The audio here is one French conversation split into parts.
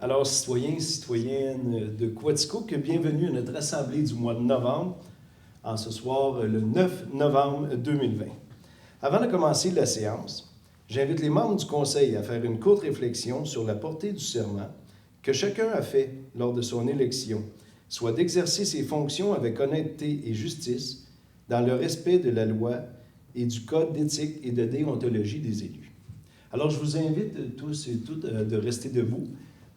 Alors, citoyens, citoyennes de Quaticook, bienvenue à notre assemblée du mois de novembre, en ce soir, le 9 novembre 2020. Avant de commencer la séance, j'invite les membres du Conseil à faire une courte réflexion sur la portée du serment que chacun a fait lors de son élection, soit d'exercer ses fonctions avec honnêteté et justice, dans le respect de la loi et du code d'éthique et de déontologie des élus. Alors, je vous invite tous et toutes de rester debout.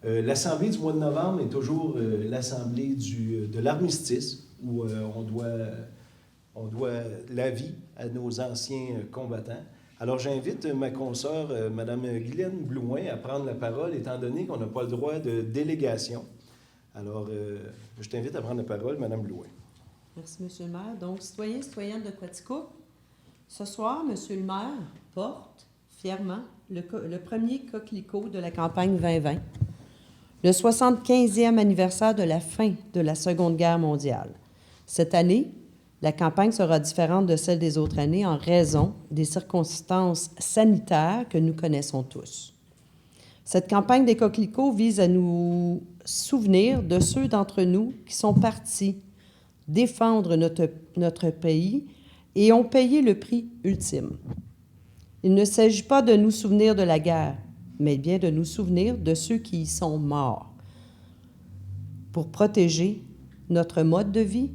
L'Assemblée du mois de novembre est toujours l'Assemblée de l'armistice, où on doit la vie à nos anciens combattants. Alors, j'invite ma consoeur, Mme Guylaine Blouin, à prendre la parole, étant donné qu'on n'a pas le droit de délégation. Alors, je t'invite à prendre la parole, Mme Blouin. Merci, M. le maire. Donc, citoyens, citoyennes de Quaticook, ce soir, M. le maire porte fièrement le premier coquelicot de la campagne 2020, le 75e anniversaire de la fin de la Seconde Guerre mondiale. Cette année, la campagne sera différente de celle des autres années en raison des circonstances sanitaires que nous connaissons tous. Cette campagne des coquelicots vise à nous souvenir de ceux d'entre nous qui sont partis défendre notre pays et ont payé le prix ultime. Il ne s'agit pas de nous souvenir de la guerre, mais bien de nous souvenir de ceux qui y sont morts pour protéger notre mode de vie,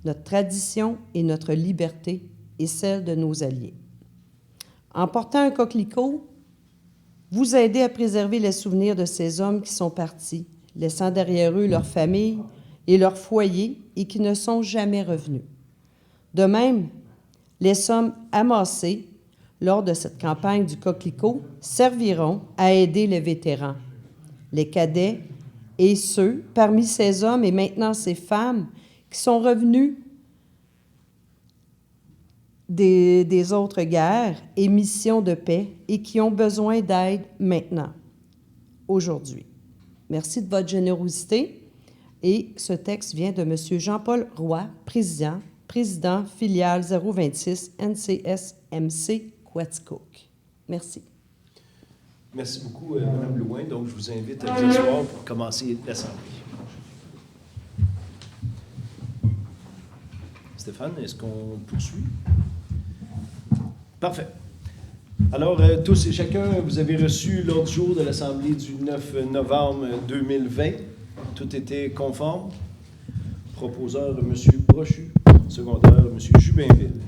notre tradition et notre liberté et celle de nos alliés. En portant un coquelicot, vous aidez à préserver les souvenirs de ces hommes qui sont partis, laissant derrière eux leur famille et leur foyer et qui ne sont jamais revenus. De même, les sommes amassées lors de cette campagne du coquelicot serviront à aider les vétérans, les cadets et ceux parmi ces hommes et maintenant ces femmes qui sont revenus des autres guerres et missions de paix et qui ont besoin d'aide maintenant, aujourd'hui. Merci de votre générosité. Et ce texte vient de M. Jean-Paul Roy, président filiale 026 NCSMC Quaticook. Merci. Merci beaucoup, Mme Blouin. Donc, je vous invite à vous asseoir pour commencer l'Assemblée. Stéphane, est-ce qu'on poursuit? Parfait. Alors, tous et chacun, vous avez reçu l'ordre du jour de l'Assemblée du 9 novembre 2020. Tout était conforme. Proposeur, M. Brochu. Secondaire, M. Jubinville.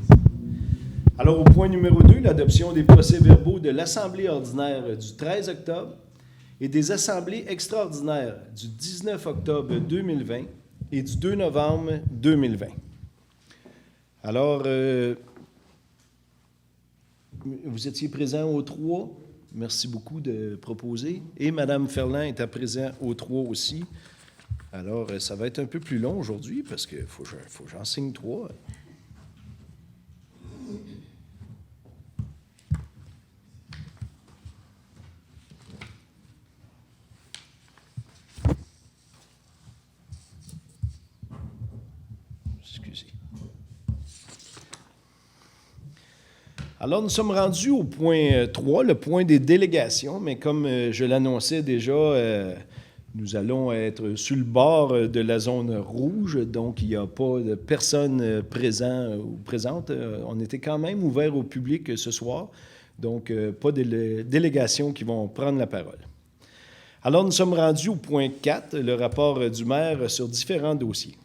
Alors, au point numéro 2, l'adoption des procès-verbaux de l'Assemblée ordinaire du 13 octobre et des assemblées extraordinaires du 19 octobre 2020 et du 2 novembre 2020. Alors, vous étiez présent aux 3. Merci beaucoup de proposer. Et Mme Ferland était présente aux 3 aussi. Alors, ça va être un peu plus long aujourd'hui parce qu'il faut que j'en signe 3. Excusez. Alors, nous sommes rendus au point 3, le point des délégations, mais comme je l'annonçais déjà, nous allons être sur le bord de la zone rouge, donc il n'y a pas de personnes présentes ou présentes. On était quand même ouvert au public ce soir, donc pas de délégations qui vont prendre la parole. Alors, nous sommes rendus au point 4, le rapport du maire sur différents dossiers.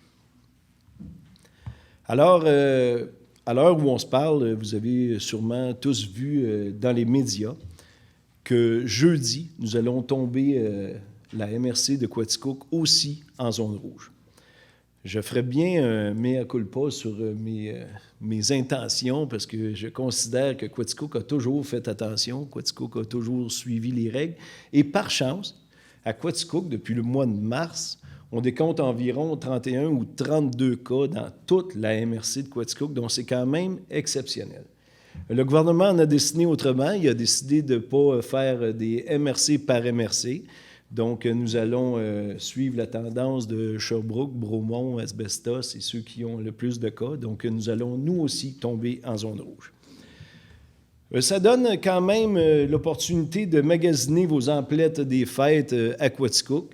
Alors, à l'heure où on se parle, vous avez sûrement tous vu dans les médias que jeudi, nous allons tomber la MRC de Quaticook aussi en zone rouge. Je ferais bien un mea culpa sur mes intentions parce que je considère que Quaticook a toujours fait attention, Quaticook a toujours suivi les règles. Et par chance, à Quaticook, depuis le mois de mars, on décompte environ 31 ou 32 cas dans toute la MRC de Quaticook, donc c'est quand même exceptionnel. Le gouvernement en a décidé autrement. Il a décidé de ne pas faire des MRC par MRC. Donc, nous allons suivre la tendance de Sherbrooke, Bromont, Asbestos et ceux qui ont le plus de cas. Donc, nous allons, nous aussi, tomber en zone rouge. Ça donne quand même l'opportunité de magasiner vos emplettes des fêtes à Quaticook.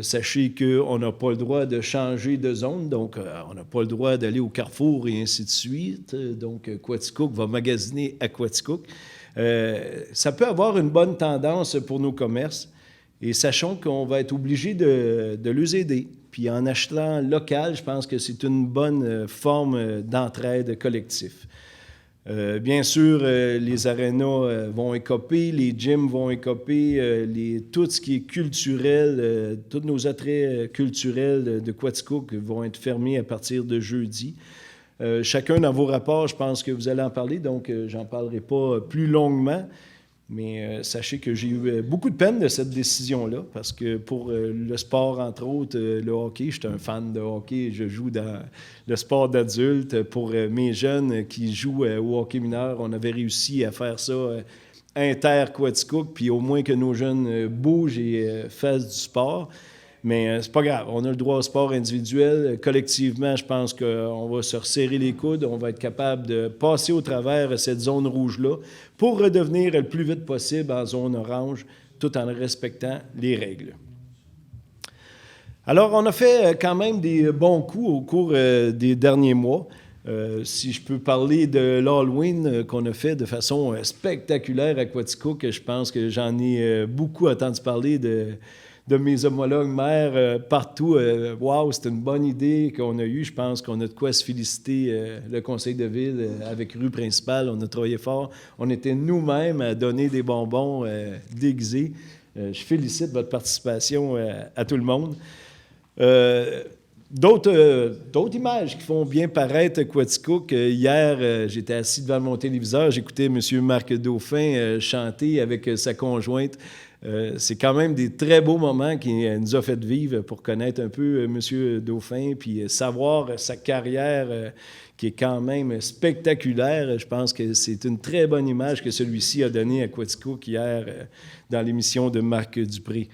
Sachez qu'on n'a pas le droit de changer de zone, donc on n'a pas le droit d'aller au Carrefour et ainsi de suite. Donc, Quaticook va magasiner à Quaticook. Ça peut avoir une bonne tendance pour nos commerces et sachons qu'on va être obligé de les aider. Puis en achetant local, je pense que c'est une bonne forme d'entraide collective. Bien sûr, les arénas vont écoper, les gyms vont écoper, tout ce qui est culturel, tous nos attraits culturels de Quaticook vont être fermés à partir de jeudi. Chacun dans vos rapports, je pense que vous allez en parler, donc j'en parlerai pas plus longuement. Mais sachez que j'ai eu beaucoup de peine de cette décision-là, parce que pour le sport, entre autres, le hockey, je suis un fan de hockey, je joue dans le sport d'adulte. Pour mes jeunes qui jouent au hockey mineur, on avait réussi à faire ça inter-Quaticook, puis au moins que nos jeunes bougent et fassent du sport. Mais c'est pas grave, on a le droit au sport individuel. Collectivement, je pense qu'on va se resserrer les coudes, on va être capable de passer au travers cette zone rouge-là pour redevenir le plus vite possible en zone orange, tout en respectant les règles. Alors, on a fait quand même des bons coups au cours des derniers mois. Si je peux parler de l'Halloween qu'on a fait de façon spectaculaire à Quaticook, je pense que j'en ai beaucoup entendu parler de mes homologues maires partout. Wow, c'est une bonne idée qu'on a eue. Je pense qu'on a de quoi se féliciter. Le conseil de ville avec rue principale, on a travaillé fort. On était nous-mêmes à donner des bonbons déguisés. Je félicite votre participation à tout le monde. D'autres images qui font bien paraître Quaticook. Hier, j'étais assis devant mon téléviseur, j'écoutais M. Marc Dauphin chanter avec sa conjointe. C'est quand même des très beaux moments qu'il nous a fait vivre pour connaître un peu M. Dauphin, puis savoir sa carrière qui est quand même spectaculaire. Je pense que c'est une très bonne image que celui-ci a donnée à Quaticook hier dans l'émission de Marc Dupré.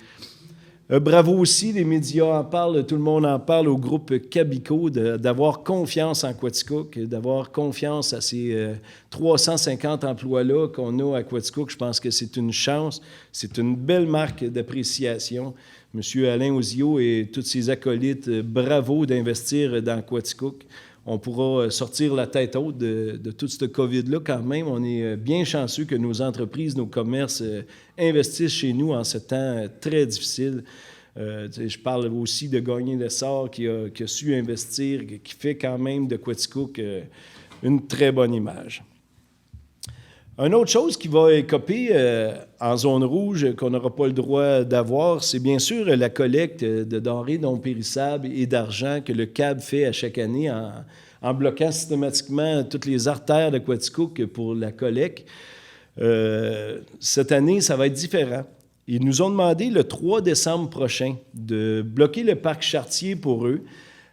Bravo aussi, les médias en parlent, tout le monde en parle au groupe Cabico, d'avoir confiance en Quaticook, d'avoir confiance à ces 350 emplois-là qu'on a à Quaticook. Je pense que c'est une chance, c'est une belle marque d'appréciation. M. Alain Ozio et tous ses acolytes, bravo d'investir dans Quaticook. On pourra sortir la tête haute de tout ce COVID-là quand même. On est bien chanceux que nos entreprises, nos commerces investissent chez nous en ce temps très difficile. Je parle aussi de Gagné l'Essor qui a su investir, qui fait quand même de Quaticook une très bonne image. Une autre chose qui va écoper en zone rouge qu'on n'aura pas le droit d'avoir, c'est bien sûr la collecte de denrées non périssables et d'argent que le CAB fait à chaque année en bloquant systématiquement toutes les artères de Quaticook pour la collecte. Cette année, ça va être différent. Ils nous ont demandé le 3 décembre prochain de bloquer le parc Chartier pour eux.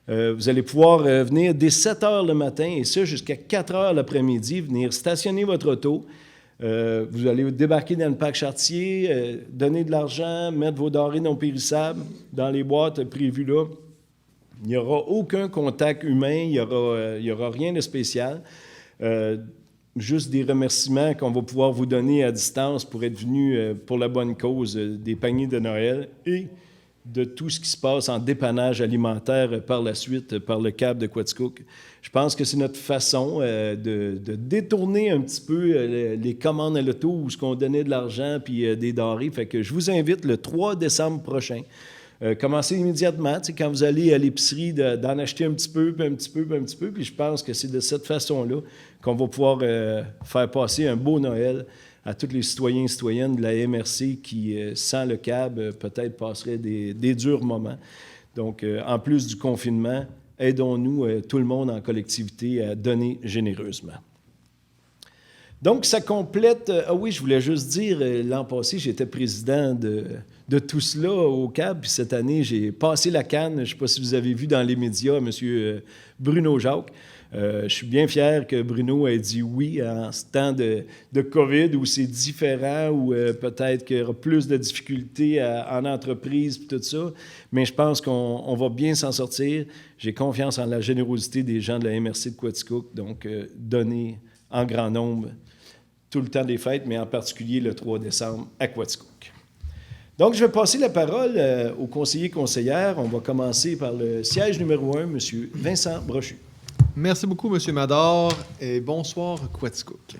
Vous allez pouvoir venir dès 7 heures le matin et ça jusqu'à 4 heures l'après-midi, venir stationner votre auto. Vous allez débarquer dans le parc Chartier, donner de l'argent, mettre vos denrées non périssables dans les boîtes prévues là. Il n'y aura aucun contact humain, il y aura rien de spécial. Juste des remerciements qu'on va pouvoir vous donner à distance pour être venu pour la bonne cause des paniers de Noël et de tout ce qui se passe en dépannage alimentaire par la suite par le CAB de Quaticook. Je pense que c'est notre façon de détourner un petit peu les commandes à l'auto où on donnait de l'argent puis des denrées. Fait que je vous invite le 3 décembre prochain. Commencez immédiatement, quand vous allez à l'épicerie, d'en acheter un petit peu, puis un petit peu, puis un petit peu. Puis je pense que c'est de cette façon-là qu'on va pouvoir faire passer un beau Noël à tous les citoyens et citoyennes de la MRC qui, sans le CAB, peut-être passeraient des durs moments. Donc, en plus du confinement, aidons-nous, tout le monde en collectivité, à donner généreusement. Donc, ça complète... Ah oui, je voulais juste dire, l'an passé, j'étais président de tout cela au CAB, puis cette année, j'ai passé la canne. Je ne sais pas si vous avez vu dans les médias, M. Bruno Jacques. Je suis bien fier que Bruno ait dit oui en ce temps de COVID où c'est différent, où peut-être qu'il y aura plus de difficultés en entreprise et tout ça. Mais je pense qu'on va bien s'en sortir. J'ai confiance en la générosité des gens de la MRC de Quaticook, donc donner en grand nombre tout le temps des fêtes, mais en particulier le 3 décembre à Quaticook. Donc, je vais passer la parole aux conseillers-conseillères. On va commencer par le siège numéro 1, M. Vincent Brochu. Merci beaucoup, M. Mador, et bonsoir, Quaticook.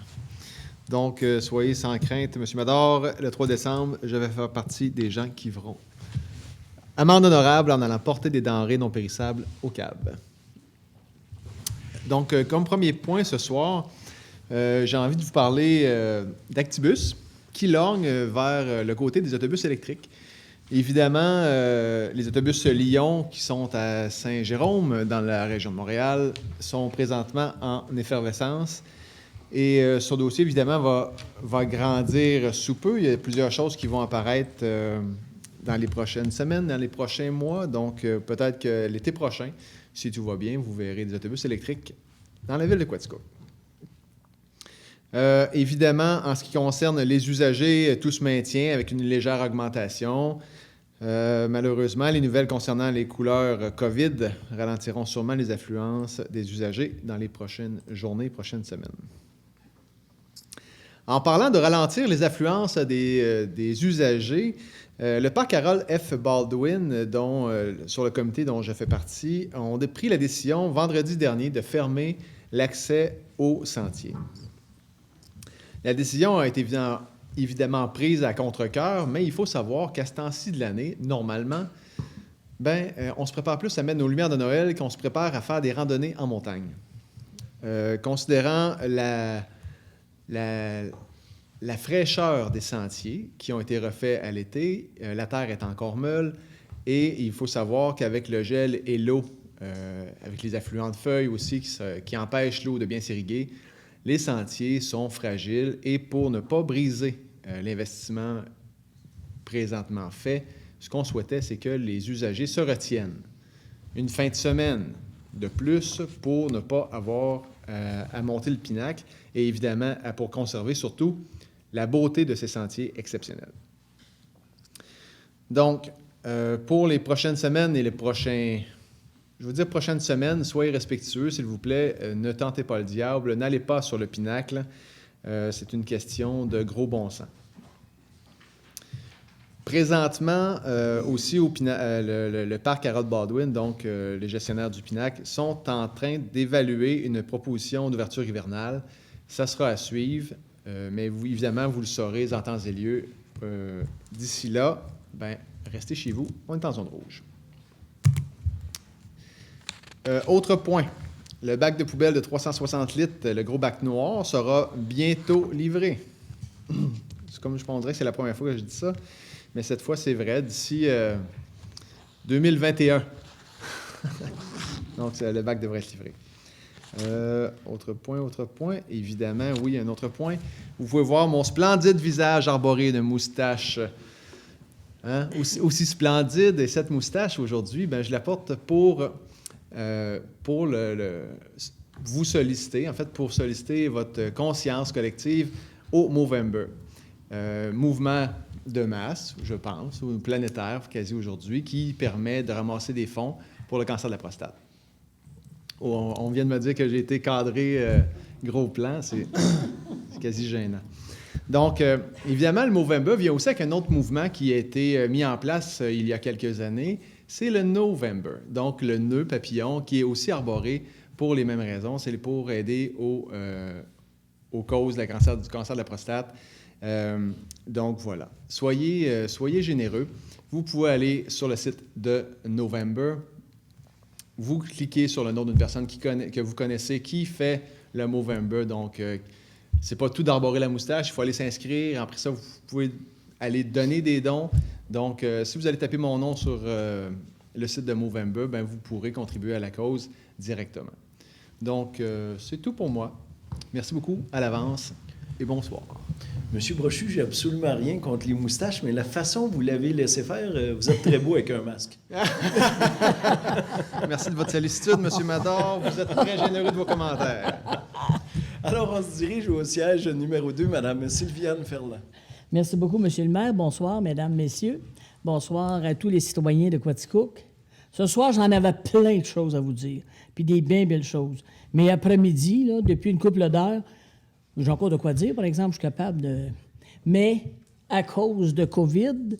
Donc, soyez sans crainte, M. Mador, le 3 décembre, je vais faire partie des gens qui verront amende honorable en allant porter des denrées non périssables au CAB. Donc, comme premier point ce soir, j'ai envie de vous parler d'Actibus, qui lorgne vers le côté des autobus électriques. Évidemment, les autobus Lyon qui sont à Saint-Jérôme, dans la région de Montréal, sont présentement en effervescence. Et ce dossier, évidemment, va grandir sous peu. Il y a plusieurs choses qui vont apparaître dans les prochaines semaines, dans les prochains mois. Donc, peut-être que l'été prochain, si tout va bien, vous verrez des autobus électriques dans la ville de Quaticook. Évidemment, en ce qui concerne les usagers, tout se maintient avec une légère augmentation. Malheureusement, les nouvelles concernant les couleurs COVID ralentiront sûrement les affluences des usagers dans les prochaines journées, prochaines semaines. En parlant de ralentir les affluences des usagers, le parc Harold F. Baldwin, sur le comité dont je fais partie, ont pris la décision vendredi dernier de fermer l'accès aux sentiers. La décision a été évidemment prise à contre-cœur, mais il faut savoir qu'à ce temps-ci de l'année, normalement, on se prépare plus à mettre nos lumières de Noël qu'on se prépare à faire des randonnées en montagne. Considérant la fraîcheur des sentiers qui ont été refaits à l'été, la terre est encore molle et il faut savoir qu'avec le gel et l'eau, avec les affluents de feuilles aussi qui empêchent l'eau de bien s'irriguer, les sentiers sont fragiles et pour ne pas briser l'investissement présentement fait, ce qu'on souhaitait, c'est que les usagers se retiennent une fin de semaine de plus pour ne pas avoir à monter le pinacle et évidemment pour conserver surtout la beauté de ces sentiers exceptionnels. Donc, pour les prochaines semaines et prochaines semaines, soyez respectueux, s'il vous plaît. Ne tentez pas le diable. N'allez pas sur le pinacle. C'est une question de gros bon sens. Présentement, aussi, le parc Harold Baldwin, donc les gestionnaires du pinacle, sont en train d'évaluer une proposition d'ouverture hivernale. Ça sera à suivre, mais évidemment, vous le saurez en temps et lieu. D'ici là, restez chez vous. On est en zone rouge. Autre point, le bac de poubelle de 360 litres, le gros bac noir, sera bientôt livré. C'est comme je penserais que c'est la première fois que je dis ça, mais cette fois, c'est vrai, d'ici 2021. Donc, le bac devrait être livré. Autre point. Évidemment, oui, un autre point. Vous pouvez voir mon splendide visage arboré de moustache. Aussi splendide, et cette moustache, aujourd'hui, je la porte pour vous solliciter, en fait, pour solliciter votre conscience collective au Movember. Mouvement de masse, je pense, ou planétaire, quasi aujourd'hui, qui permet de ramasser des fonds pour le cancer de la prostate. On vient de me dire que j'ai été cadré gros plan, c'est quasi gênant. Donc, évidemment, le Movember vient aussi avec un autre mouvement qui a été mis en place il y a quelques années, c'est le November, donc le nœud papillon qui est aussi arboré pour les mêmes raisons, c'est pour aider aux causes du cancer de la prostate. Donc voilà, soyez généreux. Vous pouvez aller sur le site de November. Vous cliquez sur le nom d'une personne que vous connaissez qui fait le Movember. Donc, c'est pas tout d'arborer la moustache, il faut aller s'inscrire. Après ça, vous pouvez aller donner des dons. Donc, si vous allez taper mon nom sur le site de Movember, vous pourrez contribuer à la cause directement. Donc, c'est tout pour moi. Merci beaucoup à l'avance et bonsoir. Monsieur Brochu, j'ai absolument rien contre les moustaches, mais la façon dont vous l'avez laissé faire, vous êtes très beau avec un masque. Merci de votre sollicitude, Monsieur Mador. Vous êtes très généreux de vos commentaires. Alors, on se dirige au siège numéro 2, Mme Sylviane Ferland. Merci beaucoup, Monsieur le maire. Bonsoir, Mesdames, Messieurs. Bonsoir à tous les citoyens de Quaticook. Ce soir, j'en avais plein de choses à vous dire, puis des bien belles choses. Mais après-midi, là, depuis une couple d'heures, J'ai encore de quoi dire, par exemple, je suis capable de... Mais à cause de COVID,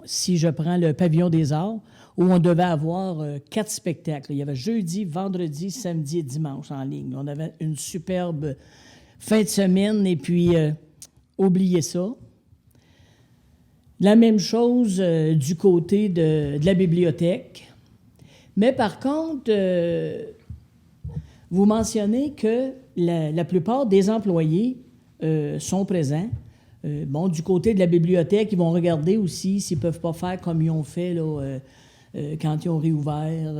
si je prends le Pavillon des Arts, où on devait avoir 4 spectacles. Il y avait jeudi, vendredi, samedi et dimanche en ligne. On avait une superbe fin de semaine et puis oubliez ça. La même chose du côté de la bibliothèque. Mais par contre, vous mentionnez que la plupart des employés sont présents. Du côté de la bibliothèque, ils vont regarder aussi s'ils ne peuvent pas faire comme ils ont fait là, quand ils ont réouvert.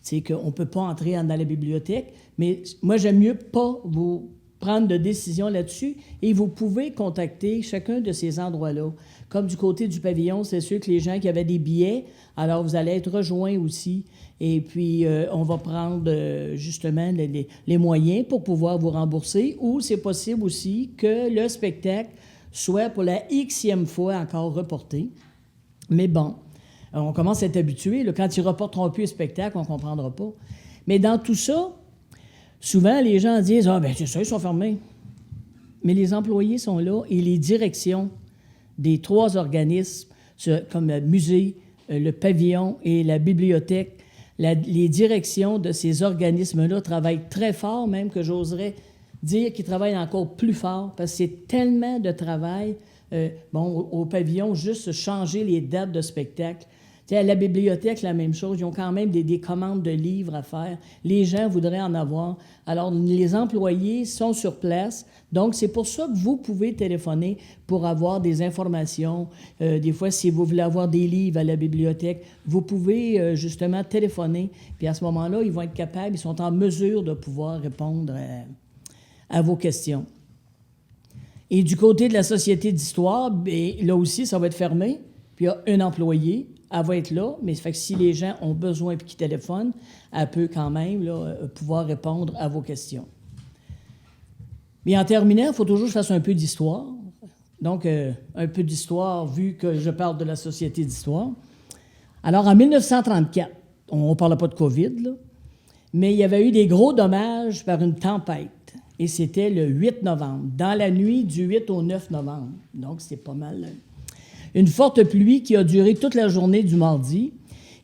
Qu'on ne peut pas entrer dans la bibliothèque. Mais moi, j'aime mieux pas vous prendre de décision là-dessus. Et vous pouvez contacter chacun de ces endroits-là. Comme du côté du pavillon, c'est sûr que les gens qui avaient des billets, alors vous allez être rejoints aussi. Et puis, on va prendre justement les moyens pour pouvoir vous rembourser. Ou c'est possible aussi que le spectacle soit pour la Xème fois encore reporté. Mais bon, on commence à être habitué. Là, quand ils ne reporteront plus le spectacle, on ne comprendra pas. Mais dans tout ça, souvent, les gens disent « Ah, bien, c'est ça, ils sont fermés. » Mais les employés sont là et les directions des 3 organismes, comme le musée, le pavillon et la bibliothèque, les directions de ces organismes-là travaillent très fort, même que j'oserais dire qu'ils travaillent encore plus fort, parce que c'est tellement de travail. Au pavillon, juste changer les dates de spectacle. Tu sais, à la bibliothèque, la même chose. Ils ont quand même des commandes de livres à faire. Les gens voudraient en avoir. Alors, les employés sont sur place. Donc, c'est pour ça que vous pouvez téléphoner pour avoir des informations. Des fois, si vous voulez avoir des livres à la bibliothèque, vous pouvez justement téléphoner. Puis à ce moment-là, ils vont être capables, ils sont en mesure de pouvoir répondre à vos questions. Et du côté de la Société d'histoire, bien, là aussi, ça va être fermé. Puis il y a un employé, elle va être là, mais ça fait que si les gens ont besoin et qu'ils téléphonent, elle peut quand même là, pouvoir répondre à vos questions. Mais en terminant, il faut toujours que je fasse un peu d'histoire. Donc, un peu d'histoire, vu que je parle de la Société d'histoire. Alors, en 1934, on ne parle pas de COVID, là, mais il y avait eu des gros dommages par une tempête. Et c'était le 8 novembre, dans la nuit du 8 au 9 novembre. Donc, c'est pas mal. Une forte pluie qui a duré toute la journée du mardi,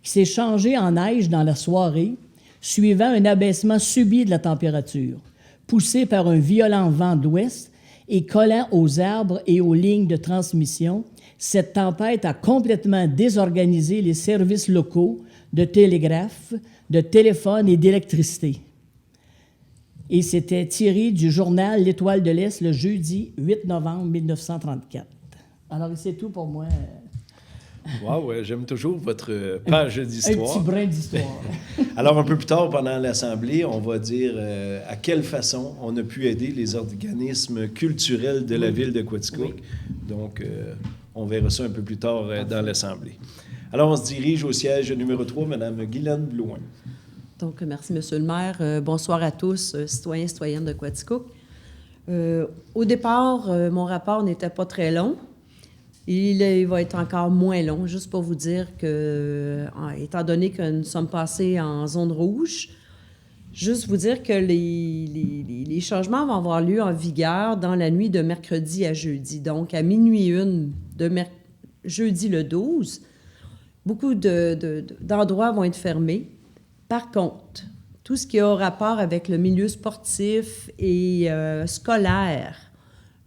qui s'est changée en neige dans la soirée, suivant un abaissement subit de la température, poussé par un violent vent d'ouest et collant aux arbres et aux lignes de transmission. Cette tempête a complètement désorganisé les services locaux de télégraphe, de téléphone et d'électricité. Et c'était tiré du journal L'Étoile de l'Est le jeudi 8 novembre 1934. Alors, c'est tout pour moi. Wow, j'aime toujours votre page d'histoire. Un petit brin d'histoire. Alors, un peu plus tard, pendant l'Assemblée, on va dire à quelle façon on a pu aider les organismes culturels de la ville de Quaticook. Oui. Donc, on verra ça un peu plus tard dans l'Assemblée. Alors, on se dirige au siège numéro 3, Mme Guylaine Blouin. Donc, merci, M. le maire. Bonsoir à tous, citoyens et citoyennes de Quaticook. Au départ, mon rapport n'était pas très long. Il va être encore moins long, juste pour vous dire que, étant donné que nous sommes passés en zone rouge, juste vous dire que les changements vont avoir lieu en vigueur dans la nuit de mercredi à jeudi. Donc, à minuit 1 de jeudi le 12, beaucoup d'endroits vont être fermés. Par contre, tout ce qui a rapport avec le milieu sportif et scolaire,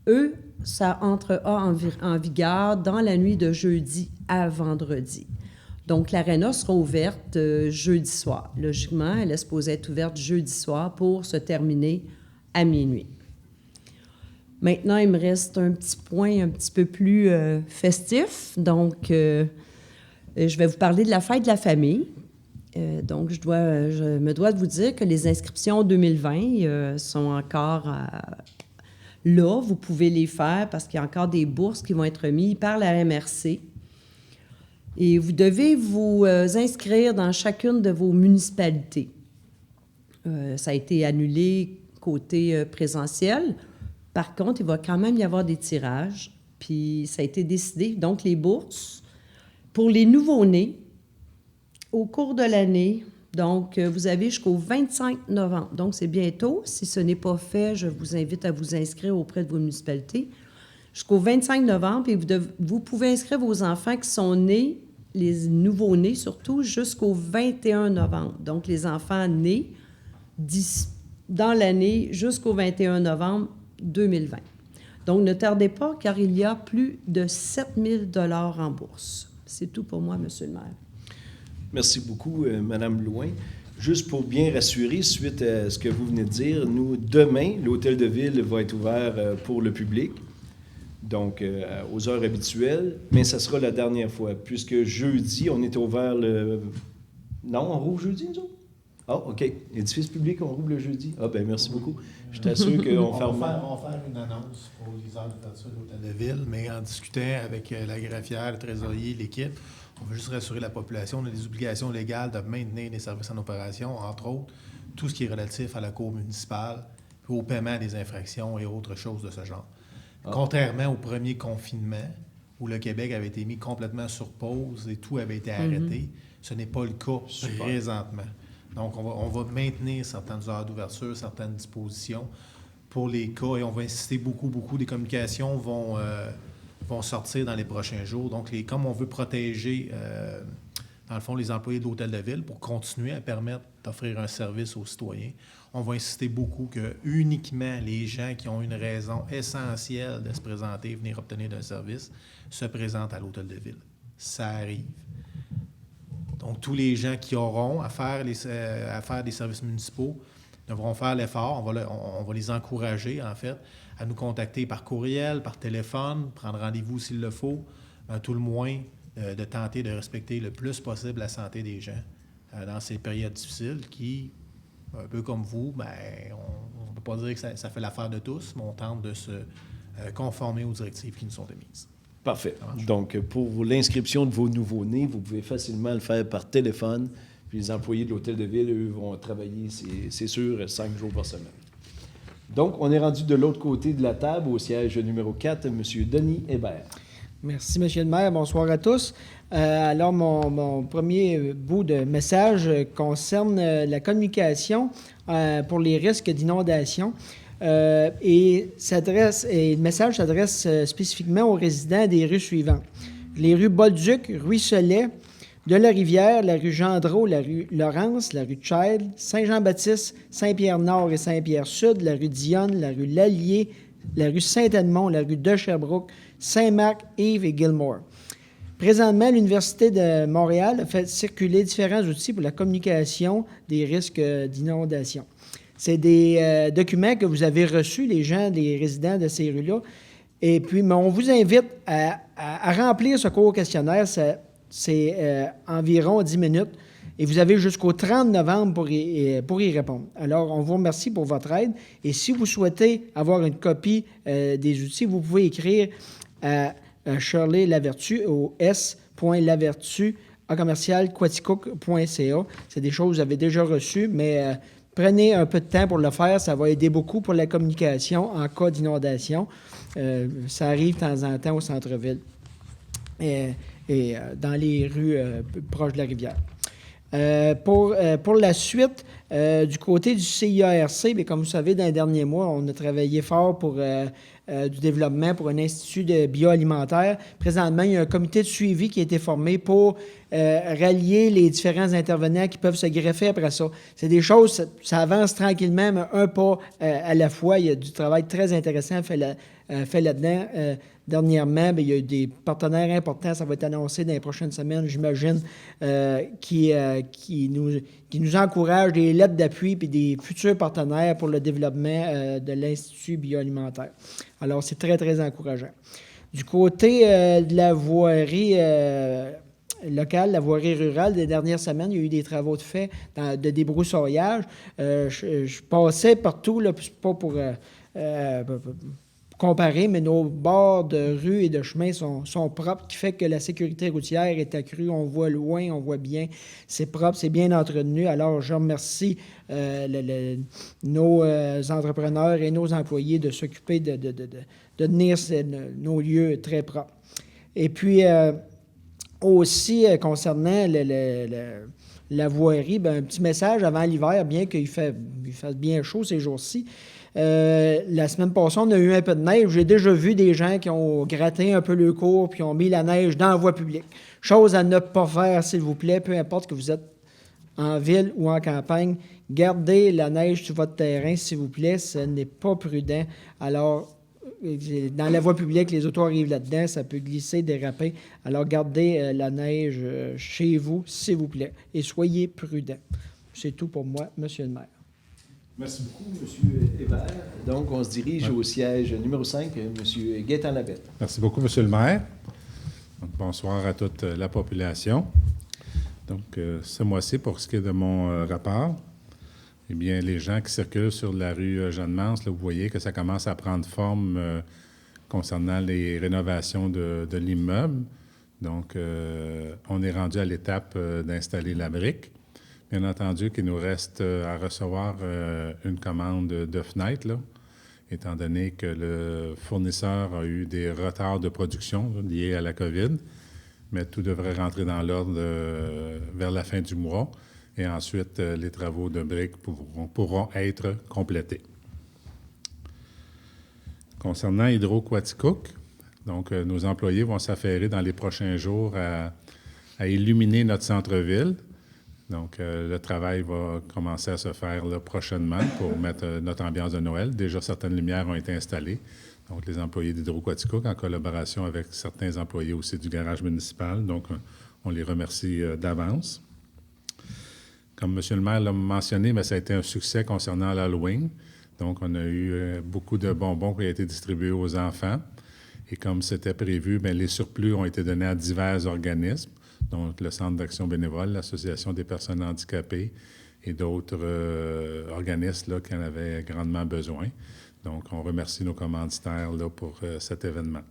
eux, ça entrera en vigueur dans la nuit de jeudi à vendredi. Donc, l'aréna sera ouverte jeudi soir. Logiquement, elle est supposée être ouverte jeudi soir pour se terminer à minuit. Maintenant, il me reste un petit point un petit peu plus festif. Donc, je vais vous parler de la fête de la famille. Donc, je me dois de vous dire que les inscriptions 2020 sont encore là. Vous pouvez les faire parce qu'il y a encore des bourses qui vont être mises par la MRC. Et vous devez vous inscrire dans chacune de vos municipalités. Ça a été annulé côté présentiel. Par contre, il va quand même y avoir des tirages. Puis, ça a été décidé. Donc, les bourses, pour les nouveau-nés, au cours de l'année Donc, vous avez jusqu'au 25 novembre. Donc, c'est bientôt. Si ce n'est pas fait, je vous invite à vous inscrire auprès de vos municipalités. Jusqu'au 25 novembre, et vous pouvez inscrire vos enfants qui sont nés, les nouveaux-nés surtout, jusqu'au 21 novembre. Donc, les enfants nés dans l'année jusqu'au 21 novembre 2020. Donc, ne tardez pas, car il y a plus de 7 000 $ en bourse. C'est tout pour moi, Monsieur le maire. Merci beaucoup, Mme Blouin. Juste pour bien rassurer, suite à ce que vous venez de dire, nous, demain, l'hôtel de ville va être ouvert pour le public, donc aux heures habituelles, mais ça sera la dernière fois, puisque jeudi, on était ouvert le... Non, on rouvre jeudi, nous autres? Ah, OK. Édifice public, on rouvre le jeudi. Ah, bien, merci beaucoup. Je t'assure qu'on On va faire une annonce pour les heures d'ouverture de l'hôtel de ville, mais en discutant avec la greffière, le trésorier, l'équipe, on veut juste rassurer la population. On a des obligations légales de maintenir les services en opération, entre autres, tout ce qui est relatif à la cour municipale, au paiement des infractions et autres choses de ce genre. Contrairement au premier confinement, où le Québec avait été mis complètement sur pause et tout avait été arrêté, ce n'est pas le cas présentement. Donc, on va maintenir certaines heures d'ouverture, certaines dispositions pour les cas, et on va insister beaucoup. Des communications vont sortir dans les prochains jours. Donc, comme on veut protéger, dans le fond, les employés de l'hôtel de ville pour continuer à permettre d'offrir un service aux citoyens, on va insister beaucoup que uniquement les gens qui ont une raison essentielle de se présenter, venir obtenir un service, se présentent à l'hôtel de ville. Ça arrive. Donc, tous les gens qui auront à faire des services municipaux devront faire l'effort. On va les encourager, en fait, à nous contacter par courriel, par téléphone, prendre rendez-vous s'il le faut, à tout le moins de tenter de respecter le plus possible la santé des gens dans ces périodes difficiles qui, un peu comme vous, on ne peut pas dire que ça fait l'affaire de tous, mais on tente de se conformer aux directives qui nous sont émises. Parfait. Donc, pour l'inscription de vos nouveaux-nés, vous pouvez facilement le faire par téléphone. Puis les employés de l'hôtel de ville, eux, vont travailler, c'est sûr, 5 jours par semaine. Donc, on est rendu de l'autre côté de la table, au siège numéro 4, M. Denis Hébert. Merci, M. le maire. Bonsoir à tous. Alors, mon premier bout de message concerne la communication pour les risques d'inondation. Et le message s'adresse spécifiquement aux résidents des rues suivantes. Les rues Bolduc, Ruisselet, de la Rivière, la rue Gendreau, la rue Laurence, la rue Child, Saint-Jean-Baptiste, Saint-Pierre-Nord et Saint-Pierre-Sud, la rue Dionne, la rue Lallier, la rue Saint-Edmond, la rue de Sherbrooke, Saint-Marc, Yves et Gilmore. Présentement, l'Université de Montréal a fait circuler différents outils pour la communication des risques d'inondation. C'est des documents que vous avez reçus, les gens, les résidents de ces rues-là. Et puis, on vous invite à remplir ce court questionnaire. C'est environ 10 minutes. Et vous avez jusqu'au 30 novembre pour y répondre. Alors, on vous remercie pour votre aide. Et si vous souhaitez avoir une copie des outils, vous pouvez écrire à Shirley Lavertu au s.lavertu@quaticook.ca. C'est des choses que vous avez déjà reçues, mais prenez un peu de temps pour le faire. Ça va aider beaucoup pour la communication en cas d'inondation. Ça arrive de temps en temps au centre-ville et dans les rues proches de la rivière. Pour la suite, du côté du CIARC, bien, comme vous savez, dans les derniers mois, on a travaillé fort pour du développement pour un institut de bioalimentaire. Présentement, il y a un comité de suivi qui a été formé pour rallier les différents intervenants qui peuvent se greffer après ça. C'est des choses, ça avance tranquillement, mais un pas à la fois. Il y a du travail très intéressant fait là-dedans. Dernièrement, bien, il y a eu des partenaires importants, ça va être annoncé dans les prochaines semaines, j'imagine, qui nous encouragent, des lettres d'appui puis des futurs partenaires pour le développement de l'Institut bioalimentaire. Alors, c'est très, très encourageant. Du côté de la voirie locale, la voirie rurale, des dernières semaines, il y a eu des travaux de fait de débroussaillage. Je passais partout, là, pas pour comparer, mais nos bords de rues et de chemins sont propres, ce qui fait que la sécurité routière est accrue. On voit loin, on voit bien. C'est propre, c'est bien entretenu. Alors, je remercie nos entrepreneurs et nos employés de s'occuper de tenir nos lieux très propres. Et puis, aussi, concernant la voirie. Ben, un petit message avant l'hiver, bien qu'il fasse bien chaud ces jours-ci. La semaine passée, on a eu un peu de neige. J'ai déjà vu des gens qui ont gratté un peu le cours puis ont mis la neige dans la voie publique. Chose à ne pas faire, s'il vous plaît, peu importe que vous êtes en ville ou en campagne. Gardez la neige sur votre terrain, s'il vous plaît. Ce n'est pas prudent. Alors, dans la voie publique, les autos arrivent là-dedans, ça peut glisser, déraper. Alors, gardez la neige chez vous, s'il vous plaît, et soyez prudents. C'est tout pour moi, Monsieur le maire. Merci beaucoup, M. Hébert. Donc, on se dirige au siège numéro 5, M. Gaétan Labette. Merci beaucoup, Monsieur le maire. Donc, bonsoir à toute la population. Donc, ce mois-ci, pour ce qui est de mon rapport, eh bien, les gens qui circulent sur la rue Jeanne-Mance, là, vous voyez que ça commence à prendre forme concernant les rénovations de l'immeuble. Donc, on est rendu à l'étape d'installer la brique. Bien entendu qu'il nous reste à recevoir une commande de fenêtres, là, étant donné que le fournisseur a eu des retards de production là, liés à la COVID, mais tout devrait rentrer dans l'ordre vers la fin du mois. Et ensuite, les travaux de briques pourront être complétés. Concernant Hydro-Quaticook, donc nos employés vont s'affairer dans les prochains jours à illuminer notre centre-ville. Donc, le travail va commencer à se faire là, prochainement pour mettre notre ambiance de Noël. Déjà, certaines lumières ont été installées. Donc, les employés d'Hydro-Quaticook, en collaboration avec certains employés aussi du garage municipal. Donc, on les remercie d'avance. Comme M. le maire l'a mentionné, mais ça a été un succès concernant l'Halloween. Donc, on a eu beaucoup de bonbons qui ont été distribués aux enfants. Et comme c'était prévu, bien, les surplus ont été donnés à divers organismes, donc le Centre d'action bénévole, l'Association des personnes handicapées et d'autres organismes là, qui en avaient grandement besoin. Donc, on remercie nos commanditaires là, pour cet événement.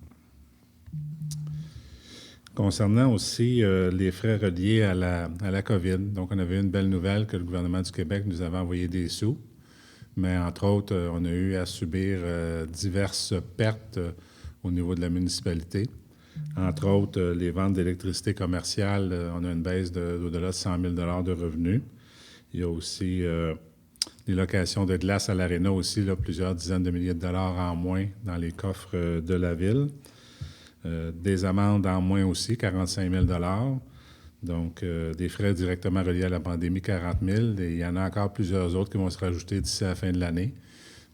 Concernant aussi les frais reliés à la COVID, donc on avait une belle nouvelle que le gouvernement du Québec nous avait envoyé des sous, mais entre autres, on a eu à subir diverses pertes au niveau de la municipalité. Entre autres, les ventes d'électricité commerciale, on a une baisse d'au-delà de 100 000 $ de revenus. Il y a aussi les locations de glace à l'Aréna aussi, là, plusieurs dizaines de milliers de dollars en moins dans les coffres de la ville. Des amendes en moins aussi, 45 000 $. Donc, des frais directement reliés à la pandémie, 40 000 $. Et il y en a encore plusieurs autres qui vont se rajouter d'ici à la fin de l'année.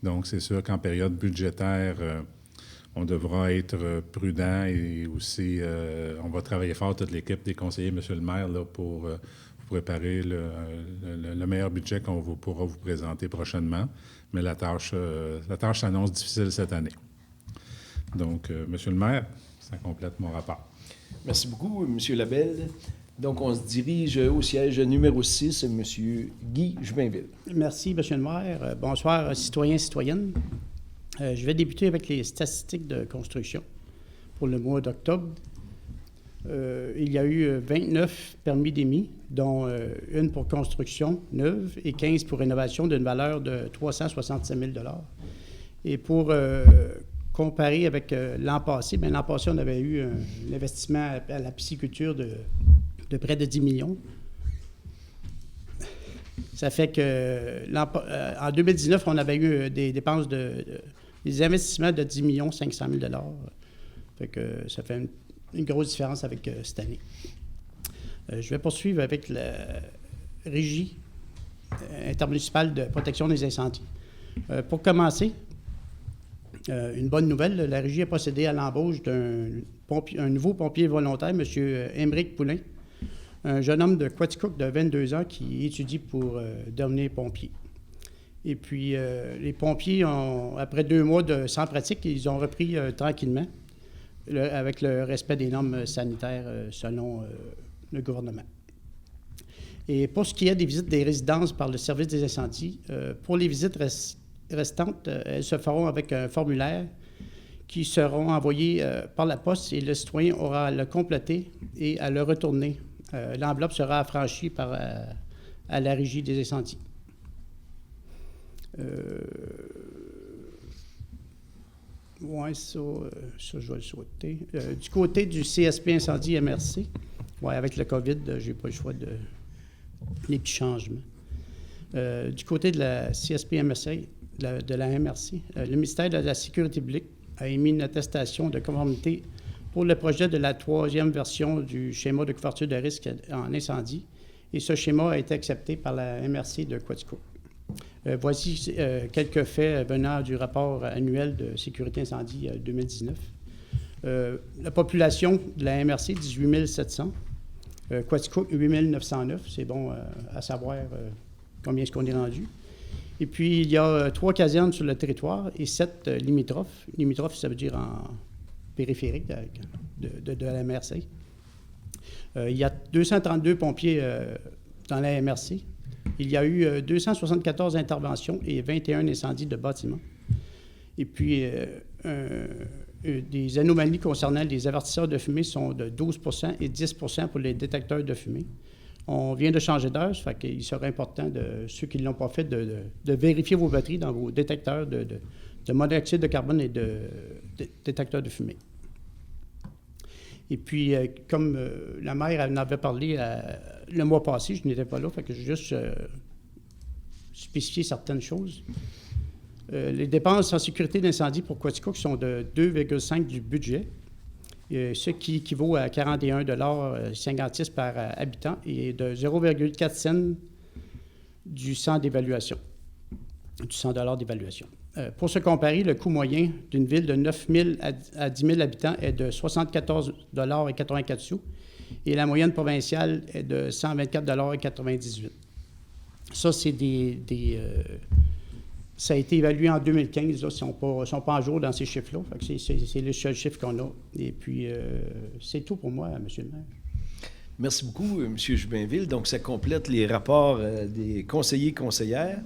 Donc, c'est sûr qu'en période budgétaire, on devra être prudent et aussi, on va travailler fort, toute l'équipe des conseillers, M. le maire, là, pour préparer le meilleur budget qu'on pourra vous présenter prochainement. Mais la tâche s'annonce difficile cette année. Donc, M. le maire, ça complète mon rapport. Merci beaucoup, M. Labelle. Donc, on se dirige au siège numéro 6, M. Guy Jubainville. Merci, M. le maire. Bonsoir, citoyens et citoyennes. Je vais débuter avec les statistiques de construction pour le mois d'octobre. Il y a eu 29 permis d'émis, dont une pour construction neuve et 15 pour rénovation d'une valeur de 367 000 $. Et pour comparer avec l'an passé, bien, l'an passé, on avait eu un investissement à la pisciculture de près de 10 millions. Ça fait que en 2019, on avait eu des dépenses des investissements de 10 500 000 $. Fait que ça fait une grosse différence avec cette année. Je vais poursuivre avec la Régie intermunicipale de protection des incendies. Pour commencer, une bonne nouvelle, la Régie a procédé à l'embauche d'un nouveau pompier volontaire, M. Émeric Poulain, un jeune homme de Quaticook de 22 ans qui étudie pour devenir pompier. Et puis, les pompiers, après 2 mois sans pratique, ils ont repris tranquillement avec le respect des normes sanitaires selon le gouvernement. Et pour ce qui est des visites des résidences par le service des incendies, pour les visites restantes, elles se feront avec un formulaire qui seront envoyés par la poste et le citoyen aura à le compléter et à le retourner. L'enveloppe sera affranchie à la Régie des incendies. Oui, ça, je vais le souhaiter. Du côté du CSP Incendie MRC, ouais, avec le COVID, j'ai pas le choix les petits changements. Du côté de la CSP-MRC, de la MRC, le ministère de la Sécurité publique a émis une attestation de conformité pour le projet de la 3e version du schéma de couverture de risque en incendie. Et ce schéma a été accepté par la MRC de Quaticook. Voici quelques faits venant du rapport annuel de sécurité incendie 2019. La population de la MRC, 18 700. Quaticook, 8 909. C'est bon à savoir combien est-ce qu'on est rendu. Et puis, il y a 3 casernes sur le territoire et 7 limitrophes. Limitrophes, ça veut dire en périphérique de la MRC. Il y a 232 pompiers dans la MRC. Il y a eu 274 interventions et 21 incendies de bâtiments. Et puis, des anomalies concernant les avertisseurs de fumée sont de 12 % et 10 % pour les détecteurs de fumée. On vient de changer d'heure, ça fait qu'il serait important, ceux qui ne l'ont pas fait, de vérifier vos batteries dans vos détecteurs de monoxyde de carbone et de détecteurs de fumée. Et puis, comme la maire en avait parlé le mois passé, je n'étais pas là, fait que j'ai juste spécifié certaines choses. Les dépenses en sécurité d'incendie pour Quaticook sont de 2,5 du budget, ce qui équivaut à 41,56 $ par habitant et de 0,4 cents du 100 d'évaluation, du 100 $ d'évaluation. Pour se comparer, le coût moyen d'une ville de 9 000 à 10 000 habitants est de 74,84 $ et la moyenne provinciale est de 124,98 $. Ça, c'est ça a été évalué en 2015. Là, ils ne sont pas à jour dans ces chiffres-là. C'est le seul chiffre qu'on a. Et puis, c'est tout pour moi, M. le maire. Merci beaucoup, M. Jubinville. Donc, ça complète les rapports des conseillers et conseillères.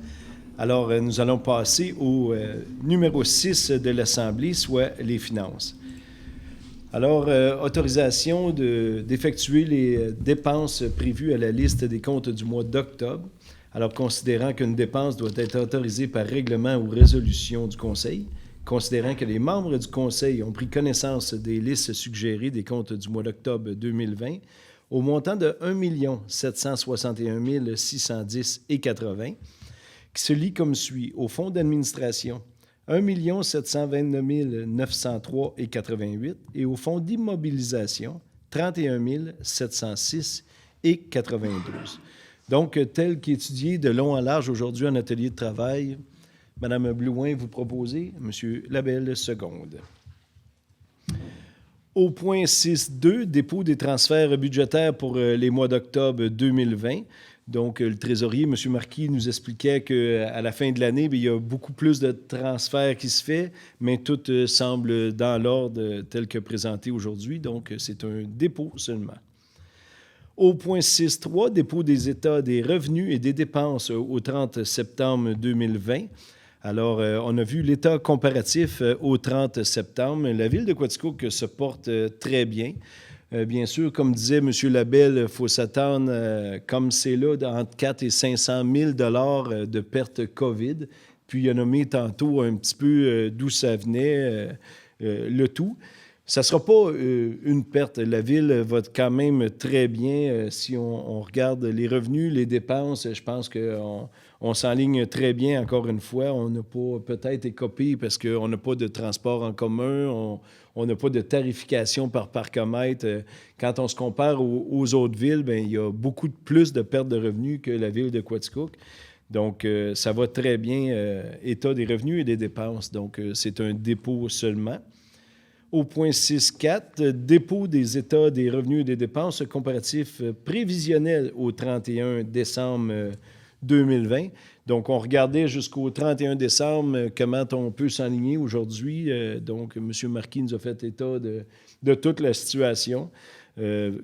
Alors, nous allons passer au numéro 6 de l'Assemblée, soit les finances. Alors, autorisation d'effectuer les dépenses prévues à la liste des comptes du mois d'octobre. Alors, considérant qu'une dépense doit être autorisée par règlement ou résolution du Conseil, considérant que les membres du Conseil ont pris connaissance des listes suggérées des comptes du mois d'octobre 2020 au montant de 1 761 610,80, qui se lit comme suit. Au fonds d'administration, 1 729 903,88 et au fonds d'immobilisation, 31 706,92. Donc, tel qu'étudié de long en large aujourd'hui en atelier de travail, Mme Blouin, vous proposez, M. Labelle seconde. Au point 6.2, dépôt des transferts budgétaires pour les mois d'octobre 2020. Donc, le trésorier, M. Marquis, nous expliquait qu'à la fin de l'année, il y a beaucoup plus de transferts qui se fait, mais tout semble dans l'ordre tel que présenté aujourd'hui. Donc, c'est un dépôt seulement. Au point 6.3, dépôt des états des revenus et des dépenses au 30 septembre 2020. Alors, on a vu l'état comparatif au 30 septembre. La ville de Quaticook se porte très bien. Bien sûr, comme disait M. Labelle, il faut s'attendre, comme c'est là, entre 4 et 500 000 $ de pertes COVID. Puis, il a nommé tantôt un petit peu d'où ça venait, le tout. Ça ne sera pas une perte. La ville va quand même très bien. Si on regarde les revenus, les dépenses, je pense qu'on s'enligne très bien, encore une fois. On n'a pas peut-être écopé parce qu'on n'a pas de transport en commun, on n'a pas de tarification par parcomètre. Quand on se compare aux autres villes, bien, il y a beaucoup plus de pertes de revenus que la ville de Quaticook. Donc, ça va très bien, état des revenus et des dépenses. Donc, c'est un dépôt seulement. Au point 6.4, dépôt des états des revenus et des dépenses comparatifs prévisionnels au 31 décembre 2020. Donc, on regardait jusqu'au 31 décembre comment on peut s'enligner aujourd'hui. Donc, M. Marquis nous a fait état de toute la situation.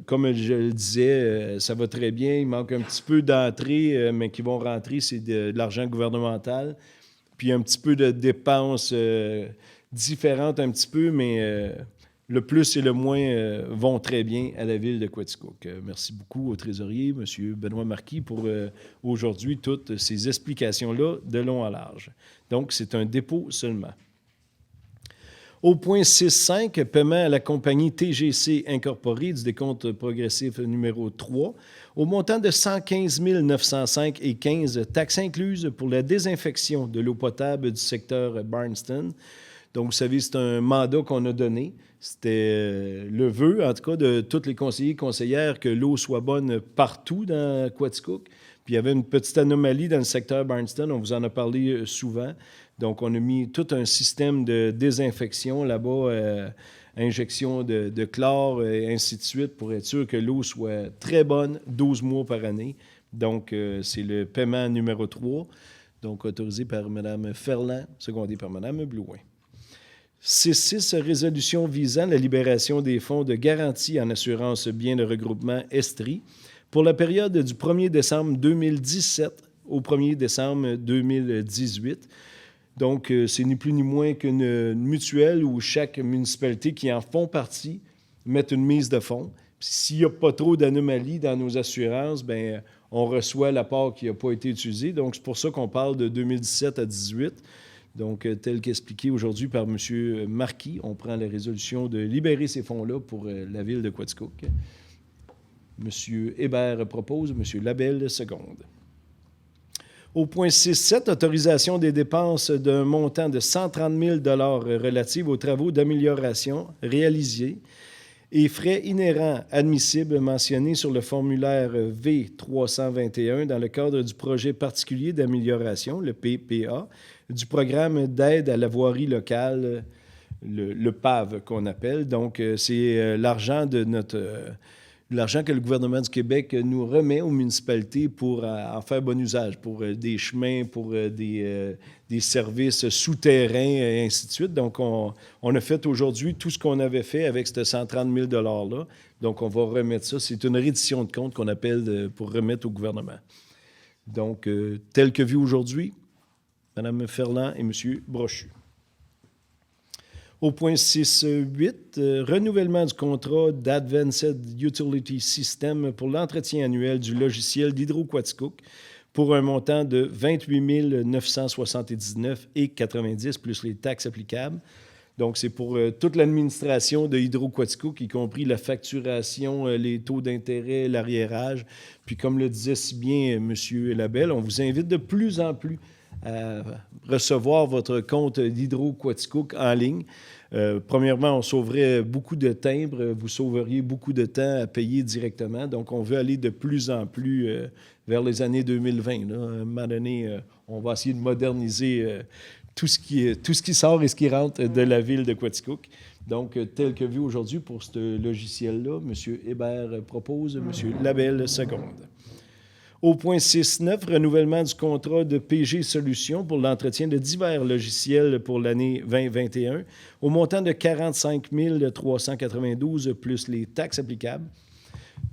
Comme je le disais, ça va très bien. Il manque un petit peu d'entrées, mais qui vont rentrer, c'est de l'argent gouvernemental. Puis un petit peu de dépenses différentes un petit peu, mais le plus et le moins vont très bien à la ville de Quaticook. Merci beaucoup au trésorier, M. Benoît Marquis, pour aujourd'hui toutes ces explications-là de long en large. Donc, c'est un dépôt seulement. Au point 6.5, paiement à la compagnie TGC Incorporée du décompte progressif numéro 3, au montant de 115 905,15 taxes incluses pour la désinfection de l'eau potable du secteur Barnston. Donc, vous savez, c'est un mandat qu'on a donné. C'était le vœu, en tout cas, de tous les conseillers et conseillères que l'eau soit bonne partout dans Quaticook. Puis il y avait une petite anomalie dans le secteur Barnston, on vous en a parlé souvent. Donc, on a mis tout un système de désinfection là-bas, injection de chlore et ainsi de suite pour être sûr que l'eau soit très bonne 12 mois par année. Donc, c'est le paiement numéro 3, donc autorisé par Mme Ferland, secondé par Mme Blouin. 6.6, résolution visant la libération des fonds de garantie en assurance biens de regroupement Estrie pour la période du 1er décembre 2017 au 1er décembre 2018. Donc, c'est ni plus ni moins qu'une mutuelle où chaque municipalité qui en font partie met une mise de fonds. Puis, s'il n'y a pas trop d'anomalies dans nos assurances, bien, on reçoit la part qui n'a pas été utilisée. Donc, c'est pour ça qu'on parle de 2017 à 2018. Donc, tel qu'expliqué aujourd'hui par M. Marquis, on prend la résolution de libérer ces fonds-là pour la ville de Quaticook. M. Hébert propose, M. Labelle seconde. Au point 6.7, autorisation des dépenses d'un montant de 130 000 relatives aux travaux d'amélioration réalisés et frais inhérents admissibles mentionnés sur le formulaire V321 dans le cadre du projet particulier d'amélioration, le PPA, du programme d'aide à la voirie locale, le PAV qu'on appelle. Donc, c'est l'argent que le gouvernement du Québec nous remet aux municipalités pour en faire bon usage, pour des chemins, pour des services souterrains et ainsi de suite. Donc, on a fait aujourd'hui tout ce qu'on avait fait avec ce 130 000 $-là. Donc, on va remettre ça. C'est une reddition de compte qu'on appelle pour remettre au gouvernement. Donc, tel que vu aujourd'hui, Mme Ferland et M. Brochu. Au point 6.8, renouvellement du contrat d'Advanced Utility System pour l'entretien annuel du logiciel d'Hydro-Quaticook pour un montant de 28 979,90 plus les taxes applicables. Donc, c'est pour toute l'administration de Hydro-Quaticook, y compris la facturation, les taux d'intérêt, l'arriérage. Puis, comme le disait si bien M. Labelle, on vous invite de plus en plus à recevoir votre compte d'Hydro-Quaticook en ligne. Premièrement, on sauverait beaucoup de timbres, vous sauveriez beaucoup de temps à payer directement. Donc, on veut aller de plus en plus vers les années 2020. Là. À un moment donné, on va essayer de moderniser tout ce qui sort et ce qui rentre de la ville de Quaticook. Donc, tel que vu aujourd'hui pour ce logiciel-là, M. Hébert propose, M. Labelle seconde. Au point 6.9, renouvellement du contrat de PG Solutions pour l'entretien de divers logiciels pour l'année 2021 au montant de 45 392 plus les taxes applicables.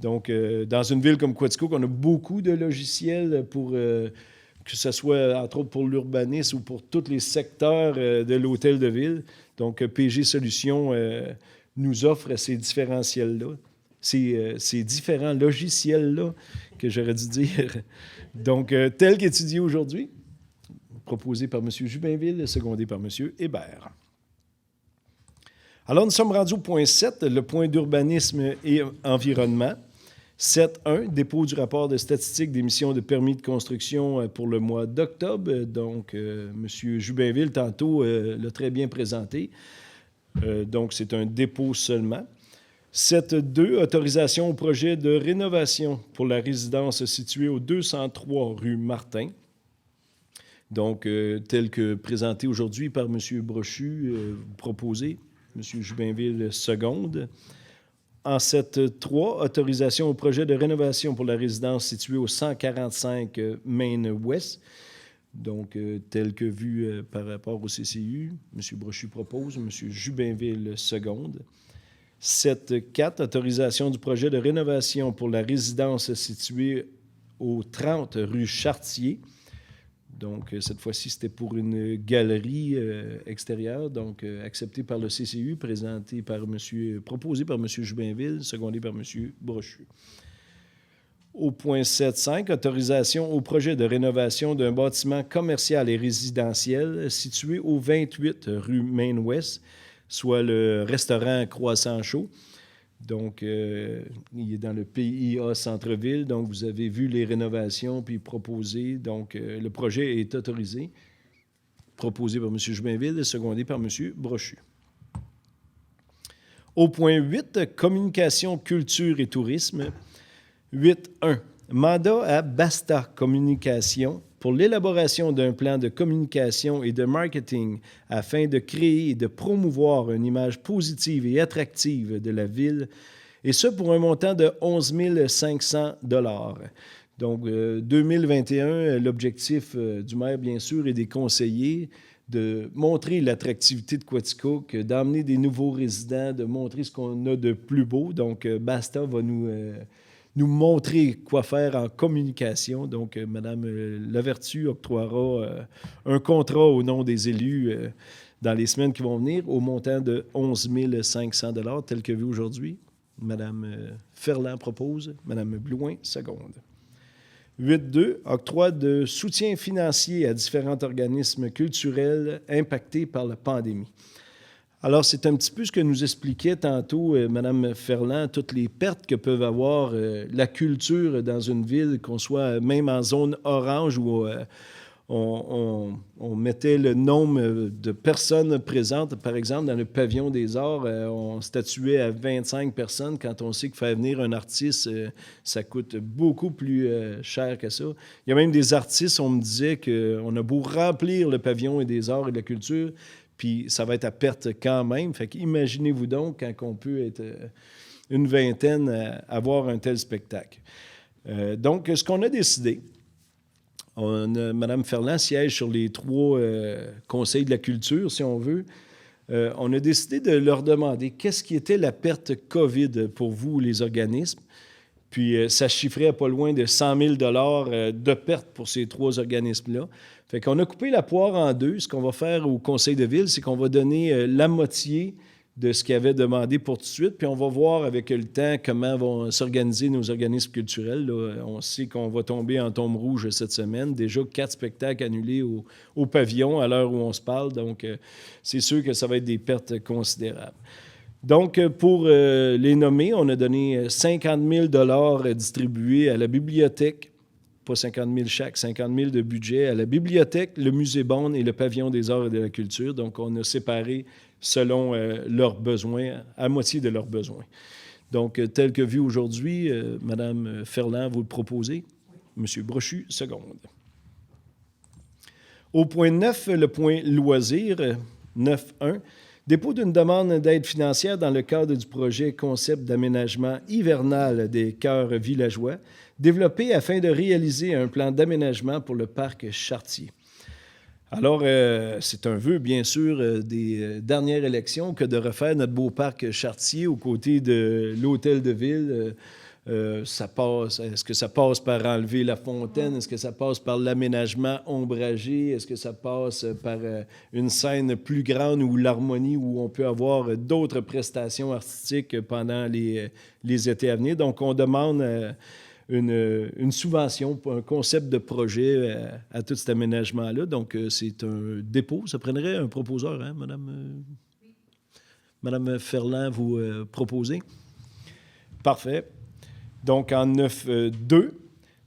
Donc, dans une ville comme Quaticook, on a beaucoup de logiciels pour que ce soit, entre autres, pour l'urbanisme ou pour tous les secteurs de l'hôtel de ville. Donc, PG Solutions nous offre ces différentiels-là, ces différents logiciels-là, que j'aurais dû dire. Donc, tel qu'étudié aujourd'hui, proposé par M. Jubinville, secondé par M. Hébert. Alors, nous sommes rendus au point 7, le point d'urbanisme et environnement. 7.1, dépôt du rapport de statistique d'émission de permis de construction pour le mois d'octobre. Donc, M. Jubinville, tantôt, l'a très bien présenté. Donc, c'est un dépôt seulement. 7.2, autorisation au projet de rénovation pour la résidence située au 203 rue Martin. Donc, tel que présenté aujourd'hui par M. Brochu, proposé, M. Jubinville seconde. En 7.3, autorisation au projet de rénovation pour la résidence située au 145 Main West. Donc, tel que vu par rapport au CCU, M. Brochu propose, M. Jubinville seconde. 7.4, autorisation du projet de rénovation pour la résidence située au 30 rue Chartier. Donc, cette fois-ci, c'était pour une galerie extérieure, donc acceptée par le CCU, proposée par M. Jubinville, secondée par M. Brochu. Au point 7.5, autorisation au projet de rénovation d'un bâtiment commercial et résidentiel situé au 28 rue Main-Ouest. soit le restaurant Croissant Chaud. Donc, il est dans le PIA Centre-Ville. Donc, vous avez vu les rénovations puis proposé. Donc, le projet est autorisé, proposé par M. Jubainville et secondé par M. Brochu. Au point 8, communication, culture et tourisme. 8.1. Mandat à Basta Communication pour l'élaboration d'un plan de communication et de marketing afin de créer et de promouvoir une image positive et attractive de la ville, et ce pour un montant de 11 500 $. Donc, 2021, l'objectif du maire, bien sûr, et des conseillers, de montrer l'attractivité de Quaticook, d'emmener des nouveaux résidents, de montrer ce qu'on a de plus beau. Donc, Basta va nous montrer quoi faire en communication. Donc, Mme Lavertu octroiera un contrat au nom des élus dans les semaines qui vont venir au montant de 11 500 $, tel que vu aujourd'hui. Mme Ferland propose, Mme Blouin seconde. 8.2, octroi de soutien financier à différents organismes culturels impactés par la pandémie. Alors, c'est un petit peu ce que nous expliquait tantôt Mme Ferland, toutes les pertes que peuvent avoir la culture dans une ville, qu'on soit même en zone orange où on mettait le nombre de personnes présentes. Par exemple, dans le pavillon des arts, on statuait à 25 personnes. Quand on sait qu'il fallait venir un artiste, ça coûte beaucoup plus cher que ça. Il y a même des artistes, on me disait qu'on a beau remplir le pavillon des arts et de la culture, puis ça va être à perte quand même. Fait qu'imaginez-vous donc quand on peut être une vingtaine à voir un tel spectacle. Donc, ce qu'on a décidé, Mme Ferland siège sur les 3 conseils de la culture, si on veut. On a décidé de leur demander qu'est-ce qui était la perte COVID pour vous, les organismes. Puis, ça chiffrait à pas loin de 100 000 $ de perte pour ces 3 organismes-là. Fait qu'on a coupé la poire en 2. Ce qu'on va faire au conseil de ville, c'est qu'on va donner la moitié de ce qu'ils avaient demandé pour tout de suite, puis on va voir avec le temps comment vont s'organiser nos organismes culturels. Là. On sait qu'on va tomber en tombe rouge cette semaine. Déjà 4 spectacles annulés au pavillon à l'heure où on se parle. Donc, c'est sûr que ça va être des pertes considérables. Donc, pour les nommer, on a donné 50 000 $ distribués à la bibliothèque, pas 50 000 chaque, 50 000 de budget, à la bibliothèque, le musée Bonne et le pavillon des arts et de la culture. Donc, on a séparé selon leurs besoins, à moitié de leurs besoins. Donc, tel que vu aujourd'hui, Mme Ferland, vous le proposez. M. Brochu, seconde. Au point 9, le point loisirs, 9.1, dépôt d'une demande d'aide financière dans le cadre du projet concept d'aménagement hivernal des cœurs villageois, développé afin de réaliser un plan d'aménagement pour le parc Chartier. Alors, c'est un vœu, bien sûr, des dernières élections que de refaire notre beau parc Chartier aux côtés de l'hôtel de ville. Est-ce que ça passe par enlever la fontaine? Est-ce que ça passe par l'aménagement ombragé? Est-ce que ça passe par une scène plus grande ou l'harmonie où on peut avoir d'autres prestations artistiques pendant les étés à venir? Donc, on demande une subvention pour un concept de projet à tout cet aménagement-là. Donc, c'est un dépôt. Ça prendrait un proposeur, hein, Madame Ferland, vous proposez? Parfait. Donc, en 9.2,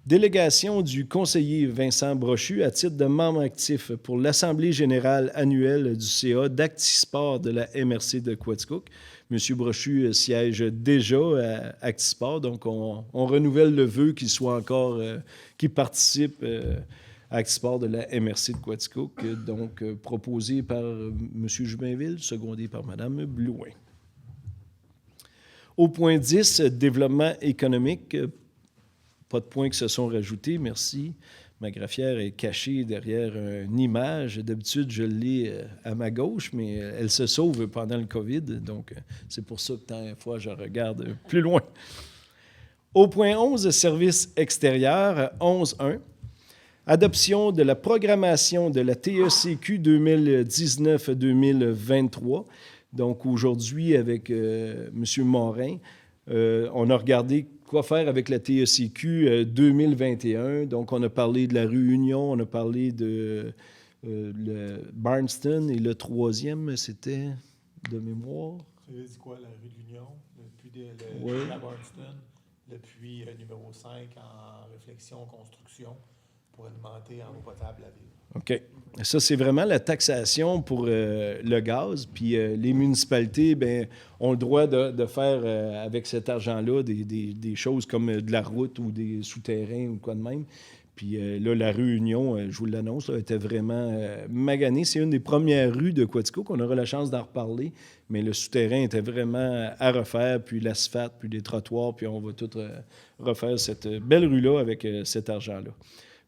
délégation du conseiller Vincent Brochu à titre de membre actif pour l'Assemblée générale annuelle du CA d'Actisport de la MRC de Quaticook. M. Brochu siège déjà à Actisport, donc on renouvelle le vœu qu'il soit encore, qu'il participe à Actisport de la MRC de Quaticook, donc proposé par M. Jubainville, secondé par Mme Blouin. Au point 10, développement économique, pas de points qui se sont rajoutés, merci. Ma graphière est cachée derrière une image. D'habitude, je l'ai à ma gauche, mais elle se sauve pendant le COVID. Donc, c'est pour ça que tant de fois, je regarde plus loin. Au point 11, services extérieurs, 11.1. Adoption de la programmation de la TECQ 2019-2023. Donc, aujourd'hui, avec M. Morin, on a regardé quoi faire avec la TECQ 2021. Donc, on a parlé de la rue Union, on a parlé de le Barnston et le troisième, c'était de mémoire. Tu dit quoi, la rue de l'Union, le puits Oui. la Barnston, le puits numéro 5 en réflexion, construction, pour alimenter en eau potable la ville. OK. Ça, c'est vraiment la taxation pour le gaz. Puis les municipalités, bien, ont le droit de faire avec cet argent-là des choses comme de la route ou des souterrains ou quoi de même. Puis là, la rue Union, je vous l'annonce, là, était vraiment maganée. C'est une des premières rues de Quaticook. On aura la chance d'en reparler. Mais le souterrain était vraiment à refaire, puis l'asphalte, puis des trottoirs. Puis on va tout refaire cette belle rue-là avec cet argent-là.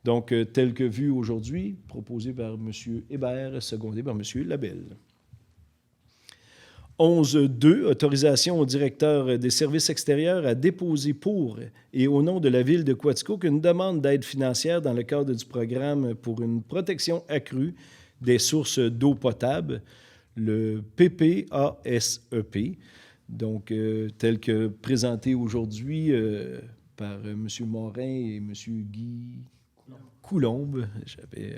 Donc, tel que vu aujourd'hui, proposé par M. Hébert, secondé par M. Labelle. 11.2, autorisation au directeur des services extérieurs à déposer pour et au nom de la Ville de Quaticook une demande d'aide financière dans le cadre du programme pour une protection accrue des sources d'eau potable, le PPASEP, donc tel que présenté aujourd'hui par M. Morin et M. Guy Coulombe. J'avais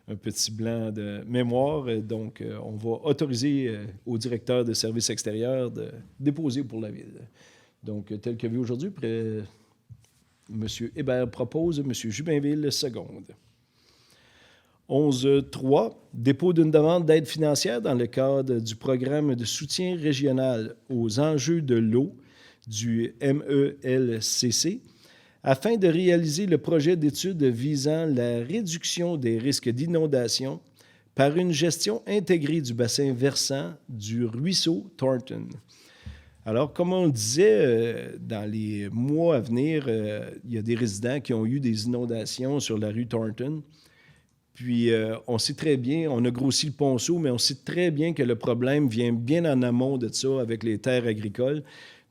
un petit blanc de mémoire. Donc, on va autoriser au directeur de services extérieurs de déposer pour la Ville. Donc, tel que vu aujourd'hui, M. Hébert propose, M. Jubinville seconde. 11.3, dépôt d'une demande d'aide financière dans le cadre du programme de soutien régional aux enjeux de l'eau du MELCC, afin de réaliser le projet d'étude visant la réduction des risques d'inondation par une gestion intégrée du bassin versant du ruisseau Thornton. Alors, comme on le disait, dans les mois à venir, il y a des résidents qui ont eu des inondations sur la rue Thornton. Puis, on sait très bien, on a grossi le ponceau, mais on sait très bien que le problème vient bien en amont de ça avec les terres agricoles.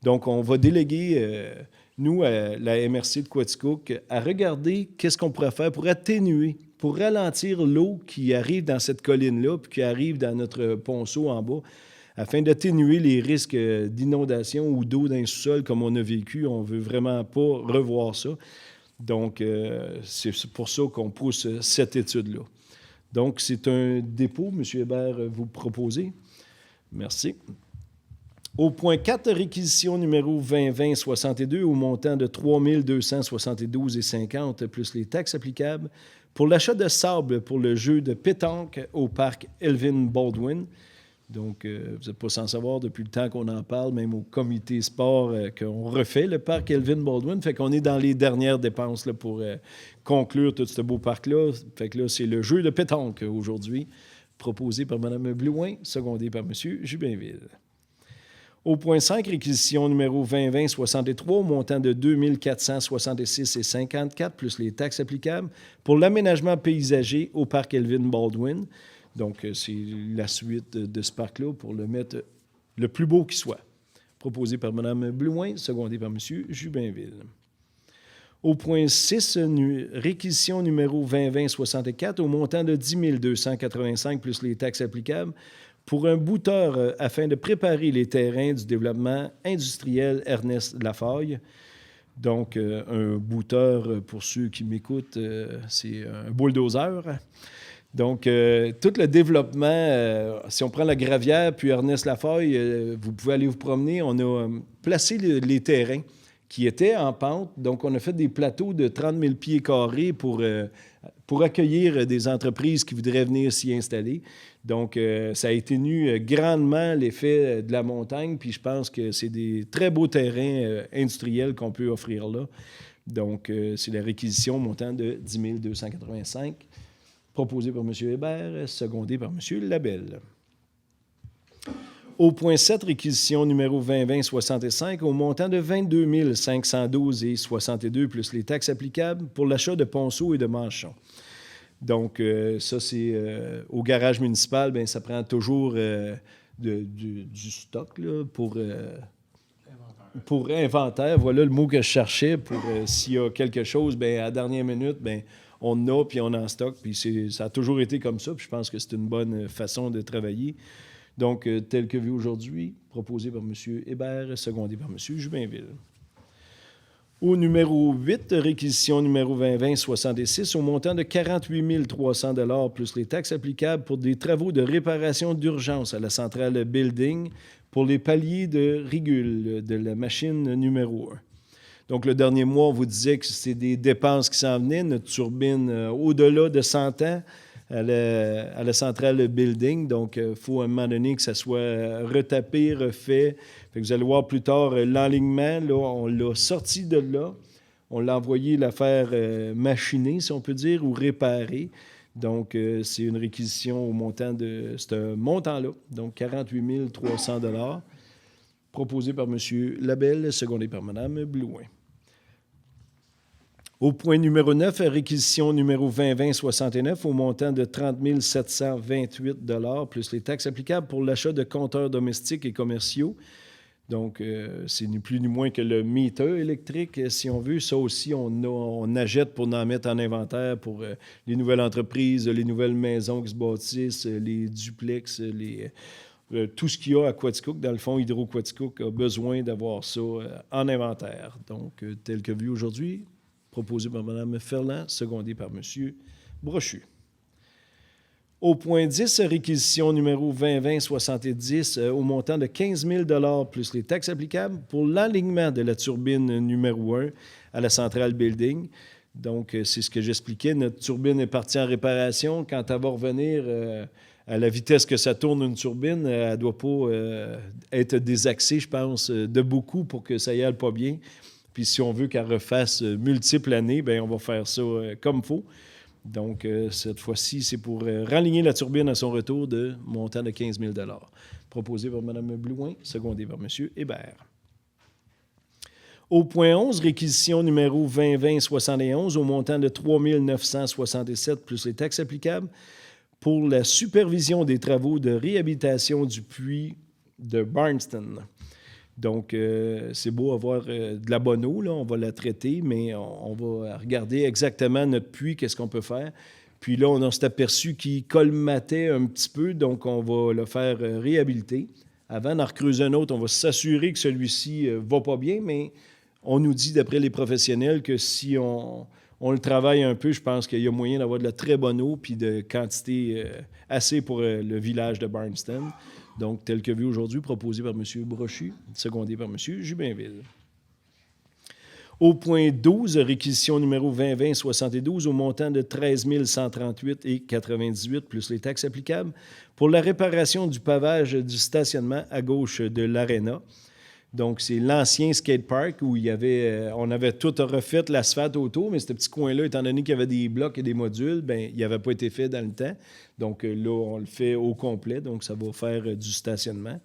Donc, on va déléguer... nous, à la MRC de Quaticook, à regarder qu'est-ce qu'on pourrait faire pour atténuer, pour ralentir l'eau qui arrive dans cette colline-là, puis qui arrive dans notre ponceau en bas, afin d'atténuer les risques d'inondation ou d'eau dans le sous-sol comme on a vécu. On ne veut vraiment pas revoir ça. Donc, c'est pour ça qu'on pousse cette étude-là. Donc, c'est un dépôt, M. Hébert, vous proposez. Merci. Au point 4, réquisition numéro 2020-62 au montant de 3 272,50 plus les taxes applicables pour l'achat de sable pour le jeu de pétanque au parc Elvin Baldwin. Donc, vous n'êtes pas sans savoir depuis le temps qu'on en parle, même au comité sport, qu'on refait le parc Elvin Baldwin. Fait qu'on est dans les dernières dépenses là, pour conclure tout ce beau parc-là. Fait que là, c'est le jeu de pétanque aujourd'hui, proposé par Mme Blouin, secondé par M. Jubinville. Au point 5, réquisition numéro 2020-63, au montant de 2 466,54 plus les taxes applicables pour l'aménagement paysager au parc Elvin Baldwin. Donc, c'est la suite de ce parc-là pour le mettre le plus beau qui soit. Proposé par Mme Blouin, secondé par M. Jubinville. Au point 6, réquisition numéro 2020-64, au montant de 10 285 plus les taxes applicables pour un bouteur afin de préparer les terrains du développement industriel Ernest Lafaille. Donc, un bouteur, pour ceux qui m'écoutent, c'est un bulldozer. Donc, tout le développement, si on prend la Gravière puis Ernest Lafaille, vous pouvez aller vous promener. On a placé les terrains qui étaient en pente. Donc, on a fait des plateaux de 30 000 pieds carrés pour accueillir des entreprises qui voudraient venir s'y installer. Donc, ça a atténué grandement l'effet de la montagne, puis je pense que c'est des très beaux terrains industriels qu'on peut offrir là. Donc, c'est la réquisition montant de 10 285, proposée par M. Hébert, secondée par M. Labelle. Au point 7, réquisition numéro 2020-65, au montant de 22 512,62 plus les taxes applicables pour l'achat de ponceaux et de manchons. Donc, ça, c'est au garage municipal, bien, ça prend toujours du stock là, pour inventaire. Voilà le mot que je cherchais. Pour s'il y a quelque chose, bien, à la dernière minute, bien, on en a, puis on en stocke. Puis ça a toujours été comme ça. Puis je pense que c'est une bonne façon de travailler. Donc, tel que vu aujourd'hui, proposé par M. Hébert, secondé par M. Jubinville. Au numéro 8, réquisition numéro 2020-66 au montant de 48 300 $ plus les taxes applicables pour des travaux de réparation d'urgence à la centrale Building pour les paliers de rigule de la machine numéro 1. Donc, le dernier mois, on vous disait que c'est des dépenses qui s'en venaient. Notre turbine, au-delà de 100 ans, à la centrale Building. Donc, il faut à un moment donné que ça soit retapé, refait. Fait que vous allez voir plus tard l'enlignement. Là, on l'a sorti de là. On l'a envoyé la faire machiner, si on peut dire, ou réparer. Donc, c'est une réquisition au montant de ce montant-là. Donc, 48 300 $, proposé par M. Labelle, secondé par Mme Blouin. Au point numéro 9, réquisition numéro 2020-69 au montant de 30 728 $ plus les taxes applicables pour l'achat de compteurs domestiques et commerciaux. Donc, c'est ni plus ni moins que le meter électrique, si on veut. Ça aussi, on achète pour en mettre en inventaire pour les nouvelles entreprises, les nouvelles maisons qui se bâtissent, les duplex, tout ce qu'il y a à Quaticook. Dans le fond, Hydro-Quaticook a besoin d'avoir ça en inventaire. Donc, tel que vu aujourd'hui, proposé par Mme Ferland, secondé par M. Brochu. Au point 10, réquisition numéro 2020-70 au montant de 15 000 $ plus les taxes applicables pour l'alignement de la turbine numéro 1 à la centrale Building. Donc, c'est ce que j'expliquais. Notre turbine est partie en réparation. Quand elle va revenir à la vitesse que ça tourne une turbine, elle ne doit pas être désaxée, je pense, de beaucoup pour que ça y aille pas bien. Puis si on veut qu'elle refasse multiples années, bien, on va faire ça comme il faut. Donc, cette fois-ci, c'est pour raligner la turbine à son retour de montant de 15 000 $. Proposé par Mme Blouin, secondé par M. Hébert. Au point 11, réquisition numéro 2020-71 au montant de 3 967 plus les taxes applicables pour la supervision des travaux de réhabilitation du puits de Barnston. Donc, c'est beau avoir de la bonne eau, là, on va la traiter, mais on va regarder exactement notre puits, qu'est-ce qu'on peut faire. Puis là, on s'est aperçu qu'il colmatait un petit peu, donc on va le faire réhabiliter. Avant d'en recreuser un autre, on va s'assurer que celui-ci ne va pas bien, mais on nous dit, d'après les professionnels, que si on le travaille un peu, je pense qu'il y a moyen d'avoir de la très bonne eau puis de quantité assez pour le village de Barnston. Donc, tel que vu aujourd'hui, proposé par M. Brochu, secondé par M. Jubinville. Au point 12, réquisition numéro 2020-72 au montant de 13 138,98 plus les taxes applicables pour la réparation du pavage du stationnement à gauche de l'Arena. Donc, c'est l'ancien skatepark où on avait tout refait l'asphalte autour, mais ce petit coin-là, étant donné qu'il y avait des blocs et des modules, bien, il n'avait pas été fait dans le temps. Donc là, on le fait au complet, donc ça va faire du stationnement.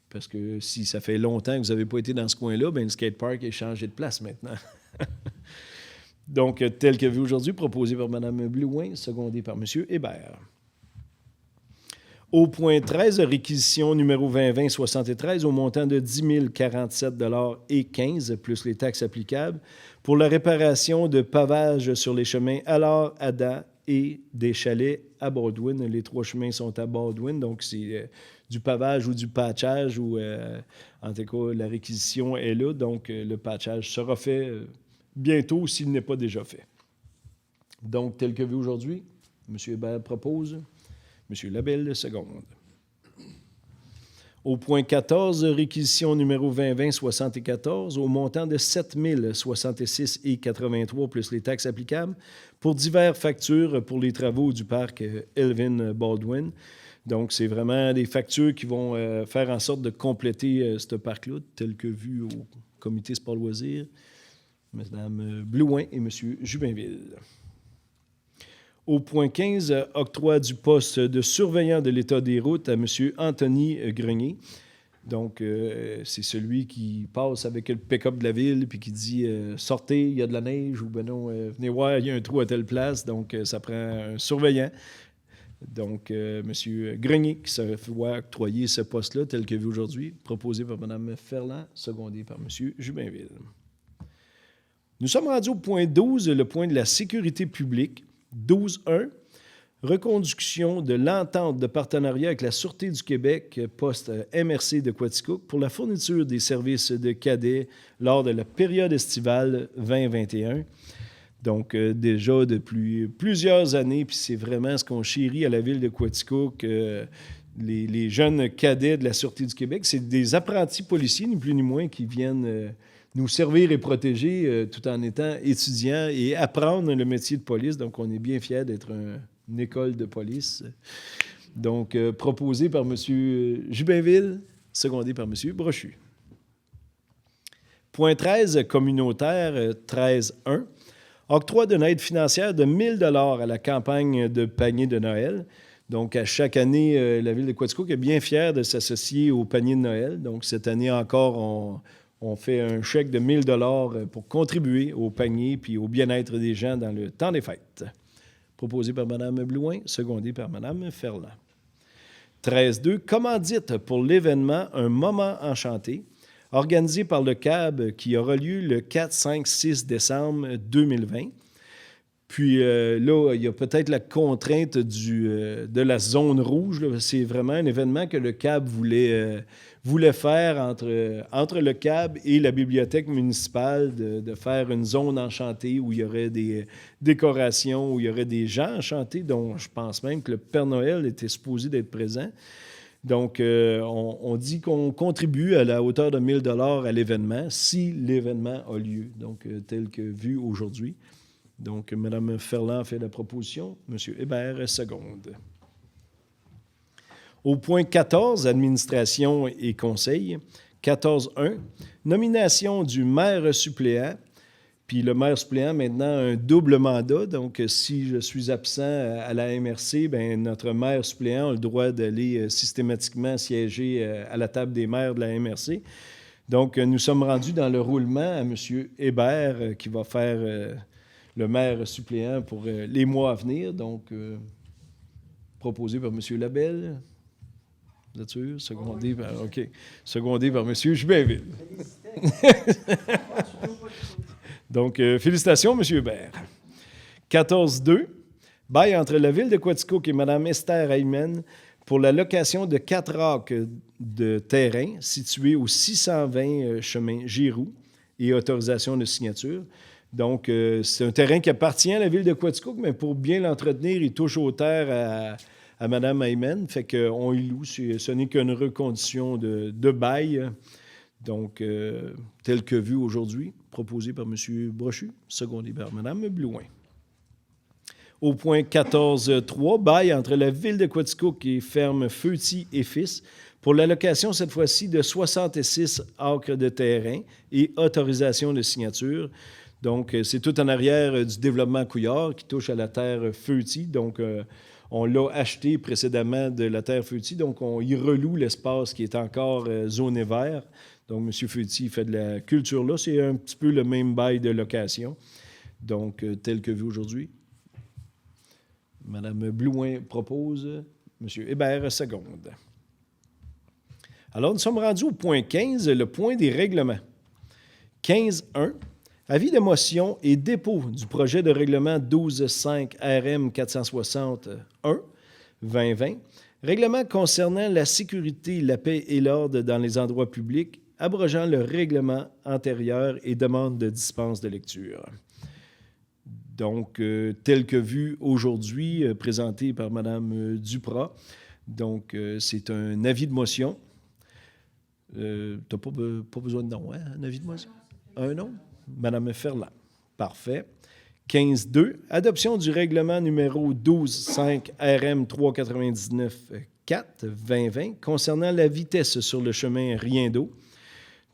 Parce que si ça fait longtemps que vous n'avez pas été dans ce coin-là, bien, le skatepark est changé de place maintenant. Donc, tel que vu aujourd'hui, proposé par Mme Blouin, secondé par M. Hébert. Au point 13, réquisition numéro 2020-73 au montant de 10 047 $ et 15 plus les taxes applicables pour la réparation de pavage sur les chemins Allard, Ada et des chalets à Baldwin. Les 3 chemins sont à Baldwin, donc c'est du pavage ou du patchage, ou en tout cas, la réquisition est là, donc le patchage sera fait bientôt s'il n'est pas déjà fait. Donc, tel que vu aujourd'hui, M. Hébert propose, M. Labelle seconde. Au point 14, réquisition numéro 2020-74 au montant de 7 066,83 plus les taxes applicables pour diverses factures pour les travaux du parc Elvin Baldwin. Donc, c'est vraiment des factures qui vont faire en sorte de compléter ce parc-là, tel que vu au comité sport-loisirs, Mme Blouin et M. Jubinville. Au point 15, octroi du poste de surveillant de l'état des routes à M. Anthony Grenier. Donc, c'est celui qui passe avec le pick-up de la ville puis qui dit « Sortez, il y a de la neige » ou « Ben non, venez voir, il y a un trou à telle place. » Donc, ça prend un surveillant. Donc, M. Grenier qui se voit octroyer ce poste-là tel que vu aujourd'hui, proposé par Mme Ferland, secondé par M. Jubinville. Nous sommes rendus au point 12, le point de la sécurité publique. 12.1, reconduction de l'entente de partenariat avec la Sûreté du Québec, poste MRC de Quaticook, pour la fourniture des services de cadets lors de la période estivale 2021. Donc, déjà depuis plusieurs années, puis c'est vraiment ce qu'on chérit à la ville de Quaticook, les jeunes cadets de la Sûreté du Québec, c'est des apprentis policiers, ni plus ni moins, qui viennent nous servir et protéger tout en étant étudiants et apprendre le métier de police. Donc, on est bien fiers d'être une école de police. Donc, proposé par M. Jubinville, secondé par M. Brochu. Point 13, communautaire, 13.1. Octroi d'une aide financière de 1 000 $ à la campagne de panier de Noël. Donc, à chaque année, la ville de Quaticook est bien fière de s'associer au panier de Noël. Donc, cette année encore, on fait un chèque de 1 000 $ pour contribuer au panier puis au bien-être des gens dans le temps des fêtes. Proposé par Mme Blouin, secondé par Mme Ferland. 13.2. Commandite pour l'événement Un moment enchanté, organisé par le CAB qui aura lieu le 4, 5, 6 décembre 2020. Puis là, il y a peut-être la contrainte de la zone rouge. Là. C'est vraiment un événement que le CAB voulait faire entre le CAB et la bibliothèque municipale, de faire une zone enchantée où il y aurait des décorations, où il y aurait des gens enchantés, dont je pense même que le Père Noël était supposé d'être présent. Donc, on dit qu'on contribue à la hauteur de 1 000 $ à l'événement, si l'événement a lieu, donc tel que vu aujourd'hui. Donc, Mme Ferland fait la proposition, M. Hébert seconde. Au point 14, administration et conseil, 14.1, nomination du maire suppléant. Puis le maire suppléant, maintenant, a un double mandat. Donc, si je suis absent à la MRC, bien, notre maire suppléant a le droit d'aller systématiquement siéger à la table des maires de la MRC. Donc, nous sommes rendus dans le roulement à M. Hébert, qui va faire le maire suppléant pour les mois à venir. Donc, proposé par M. Labelle. Vous êtes sûr? Secondé par, OK. Secondé par M. Jubinville. Donc, félicitations, M. Hébert. 14.2. Bail entre la ville de Quaticook et Mme Esther Heyman pour la location de 4 acres de terrain situés au 620 chemin Giroux et autorisation de signature. Donc, c'est un terrain qui appartient à la ville de Quaticook, mais pour bien l'entretenir, il touche aux terres à Mme Heyman. Fait qu'on y loue. Ce n'est qu'une recondition de bail. Donc, tel que vu aujourd'hui, proposé par M. Brochu, secondé par Mme Blouin. Au point 14.3, bail entre la ville de Quaticook et ferme Feuty et Fils pour la location, cette fois-ci, de 66 acres de terrain et autorisation de signature. Donc, c'est tout en arrière du développement Couillard qui touche à la terre Feuty. Donc, on l'a acheté précédemment de la terre Feuty. Donc, on y reloue l'espace qui est encore zoné vert. Donc, M. Feuty fait de la culture là. C'est un petit peu le même bail de location. Donc, tel que vu aujourd'hui. Mme Blouin propose, M. Hébert seconde. Alors, nous sommes rendus au point 15, le point des règlements. 15.1. Avis de motion et dépôt du projet de règlement 12.5 RM 461-2020. Règlement concernant la sécurité, la paix et l'ordre dans les endroits publics, abrogeant le règlement antérieur et demande de dispense de lecture. Donc, tel que vu aujourd'hui, présenté par Mme Duprat. Donc, c'est un avis de motion. Tu n'as pas besoin de nom, hein? Un avis de motion? Un nom? Mme Ferland. Parfait. 15.2. Adoption du règlement numéro 12.5 RM 399-4-2020 concernant la vitesse sur le chemin Riendeau.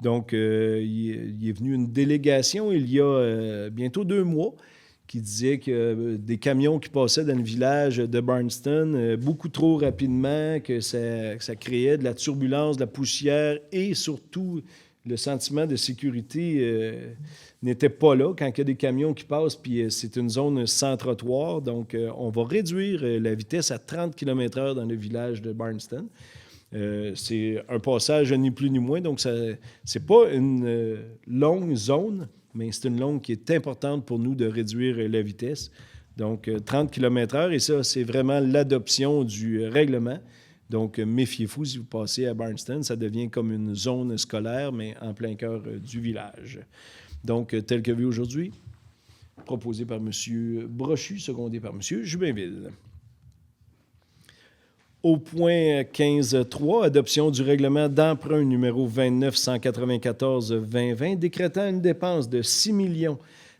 Donc, il est venu une délégation il y a bientôt 2 mois qui disait que des camions qui passaient dans le village de Barnston beaucoup trop rapidement, que ça créait de la turbulence, de la poussière et surtout le sentiment de sécurité n'était pas là quand il y a des camions qui passent, puis c'est une zone sans trottoir. Donc, on va réduire la vitesse à 30 km/h dans le village de Barnston. C'est un passage ni plus ni moins, donc c'est pas une longue zone, mais c'est une longue qui est importante pour nous de réduire la vitesse. Donc, 30 km/h, et ça, c'est vraiment l'adoption du règlement. Donc, méfiez-vous, si vous passez à Barnston, ça devient comme une zone scolaire, mais en plein cœur du village. Donc, tel que vu aujourd'hui, proposé par M. Brochu, secondé par M. Jubinville. Au point 15.3, adoption du règlement d'emprunt numéro 29-194-2020, décrétant une dépense de 6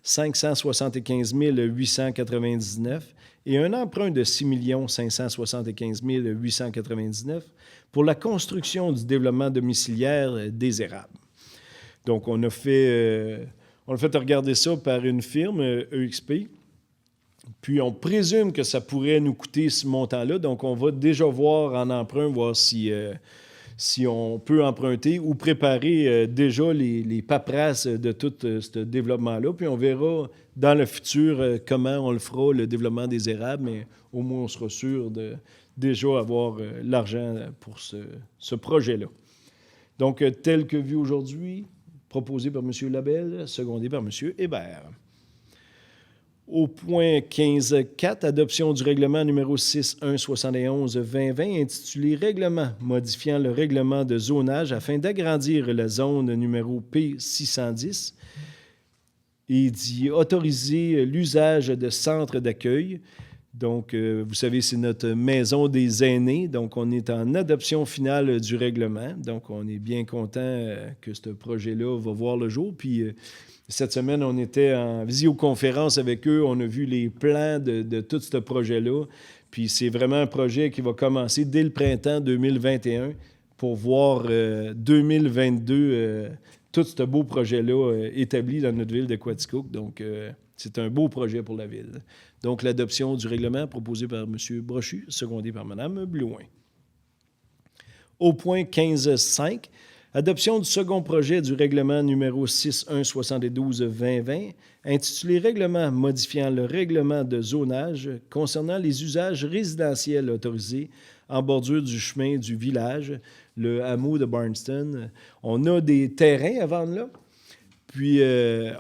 575 899 et un emprunt de 6 575 899 pour la construction du développement domiciliaire des érables. Donc, on a fait regarder ça par une firme, EXP. Puis, on présume que ça pourrait nous coûter ce montant-là. Donc, on va déjà voir en emprunt, voir si on peut emprunter ou préparer déjà les paperasses de tout ce développement-là. Puis, on verra dans le futur comment on le fera, le développement des érables, mais au moins, on sera sûr de déjà avoir l'argent pour ce projet-là. Donc, tel que vu aujourd'hui, proposé par M. Labelle, secondé par M. Hébert. Au point 15.4, adoption du règlement numéro 6.1.71.2020 intitulé « Règlement modifiant le règlement de zonage afin d'agrandir la zone numéro P610 et d'y autoriser l'usage de centres d'accueil. » Donc, vous savez, c'est notre maison des aînés. Donc, on est en adoption finale du règlement. Donc, on est bien content que ce projet-là va voir le jour. Puis, cette semaine, on était en visioconférence avec eux. On a vu les plans de tout ce projet-là. Puis, c'est vraiment un projet qui va commencer dès le printemps 2021 pour voir 2022 tout ce beau projet-là établi dans notre ville de Quaticook. Donc, c'est un beau projet pour la ville. Donc, l'adoption du règlement proposé par M. Brochu, secondé par Mme Blouin. Au point 15.5, adoption du second projet du règlement numéro 6.1.72.2020, intitulé « Règlement modifiant le règlement de zonage concernant les usages résidentiels autorisés en bordure du chemin du village, le hameau de Barnston. » On a des terrains à vendre là. Puis,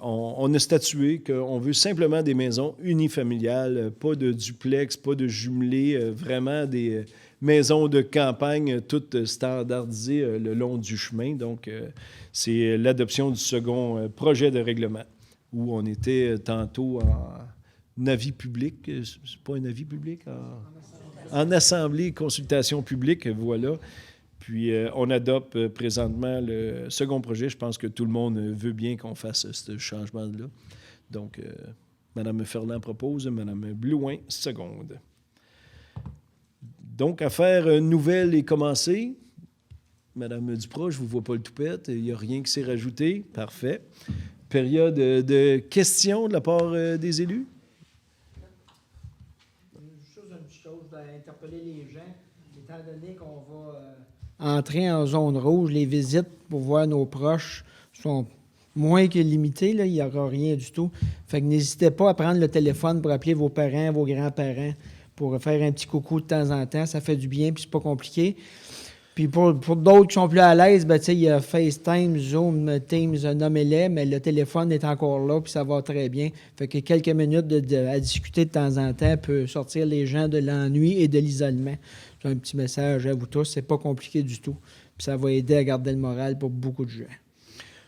on a statué qu'on veut simplement des maisons unifamiliales, pas de duplex, pas de jumelés, vraiment des maisons de campagne toutes standardisées le long du chemin. Donc, c'est l'adoption du second projet de règlement où on était tantôt en avis public. C'est pas un avis public? En assemblée, consultation publique, voilà. Puis, on adopte présentement le second projet. Je pense que tout le monde veut bien qu'on fasse ce changement-là. Donc, Mme Ferland propose, Mme Blouin seconde. Donc, affaire nouvelle et commencée. Mme Duprat, je ne vous vois pas le toupette. Il n'y a rien qui s'est rajouté. Parfait. Période de questions de la part des élus? Juste une petite chose, d'interpeller les gens, étant donné qu'on va entrer en zone rouge, les visites pour voir nos proches sont moins que limitées, là, il n'y aura rien du tout. Fait que n'hésitez pas à prendre le téléphone pour appeler vos parents, vos grands-parents, pour faire un petit coucou de temps en temps. Ça fait du bien, puis c'est pas compliqué. Puis pour d'autres qui sont plus à l'aise, ben, il y a FaceTime, Zoom, Teams, nommez-les, mais le téléphone est encore là, puis ça va très bien. Fait que quelques minutes à discuter de temps en temps peut sortir les gens de l'ennui et de l'isolement. C'est un petit message à vous tous, c'est pas compliqué du tout. Puis ça va aider à garder le moral pour beaucoup de gens.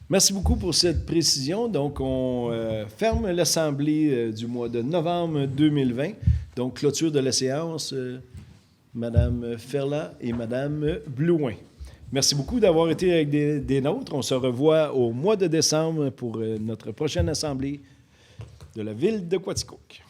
Merci beaucoup pour cette précision. Donc, on ferme l'Assemblée du mois de novembre 2020. Donc, clôture de la séance. Mme Ferland et Mme Blouin. Merci beaucoup d'avoir été avec des nôtres. On se revoit au mois de décembre pour notre prochaine assemblée de la ville de Quaticook.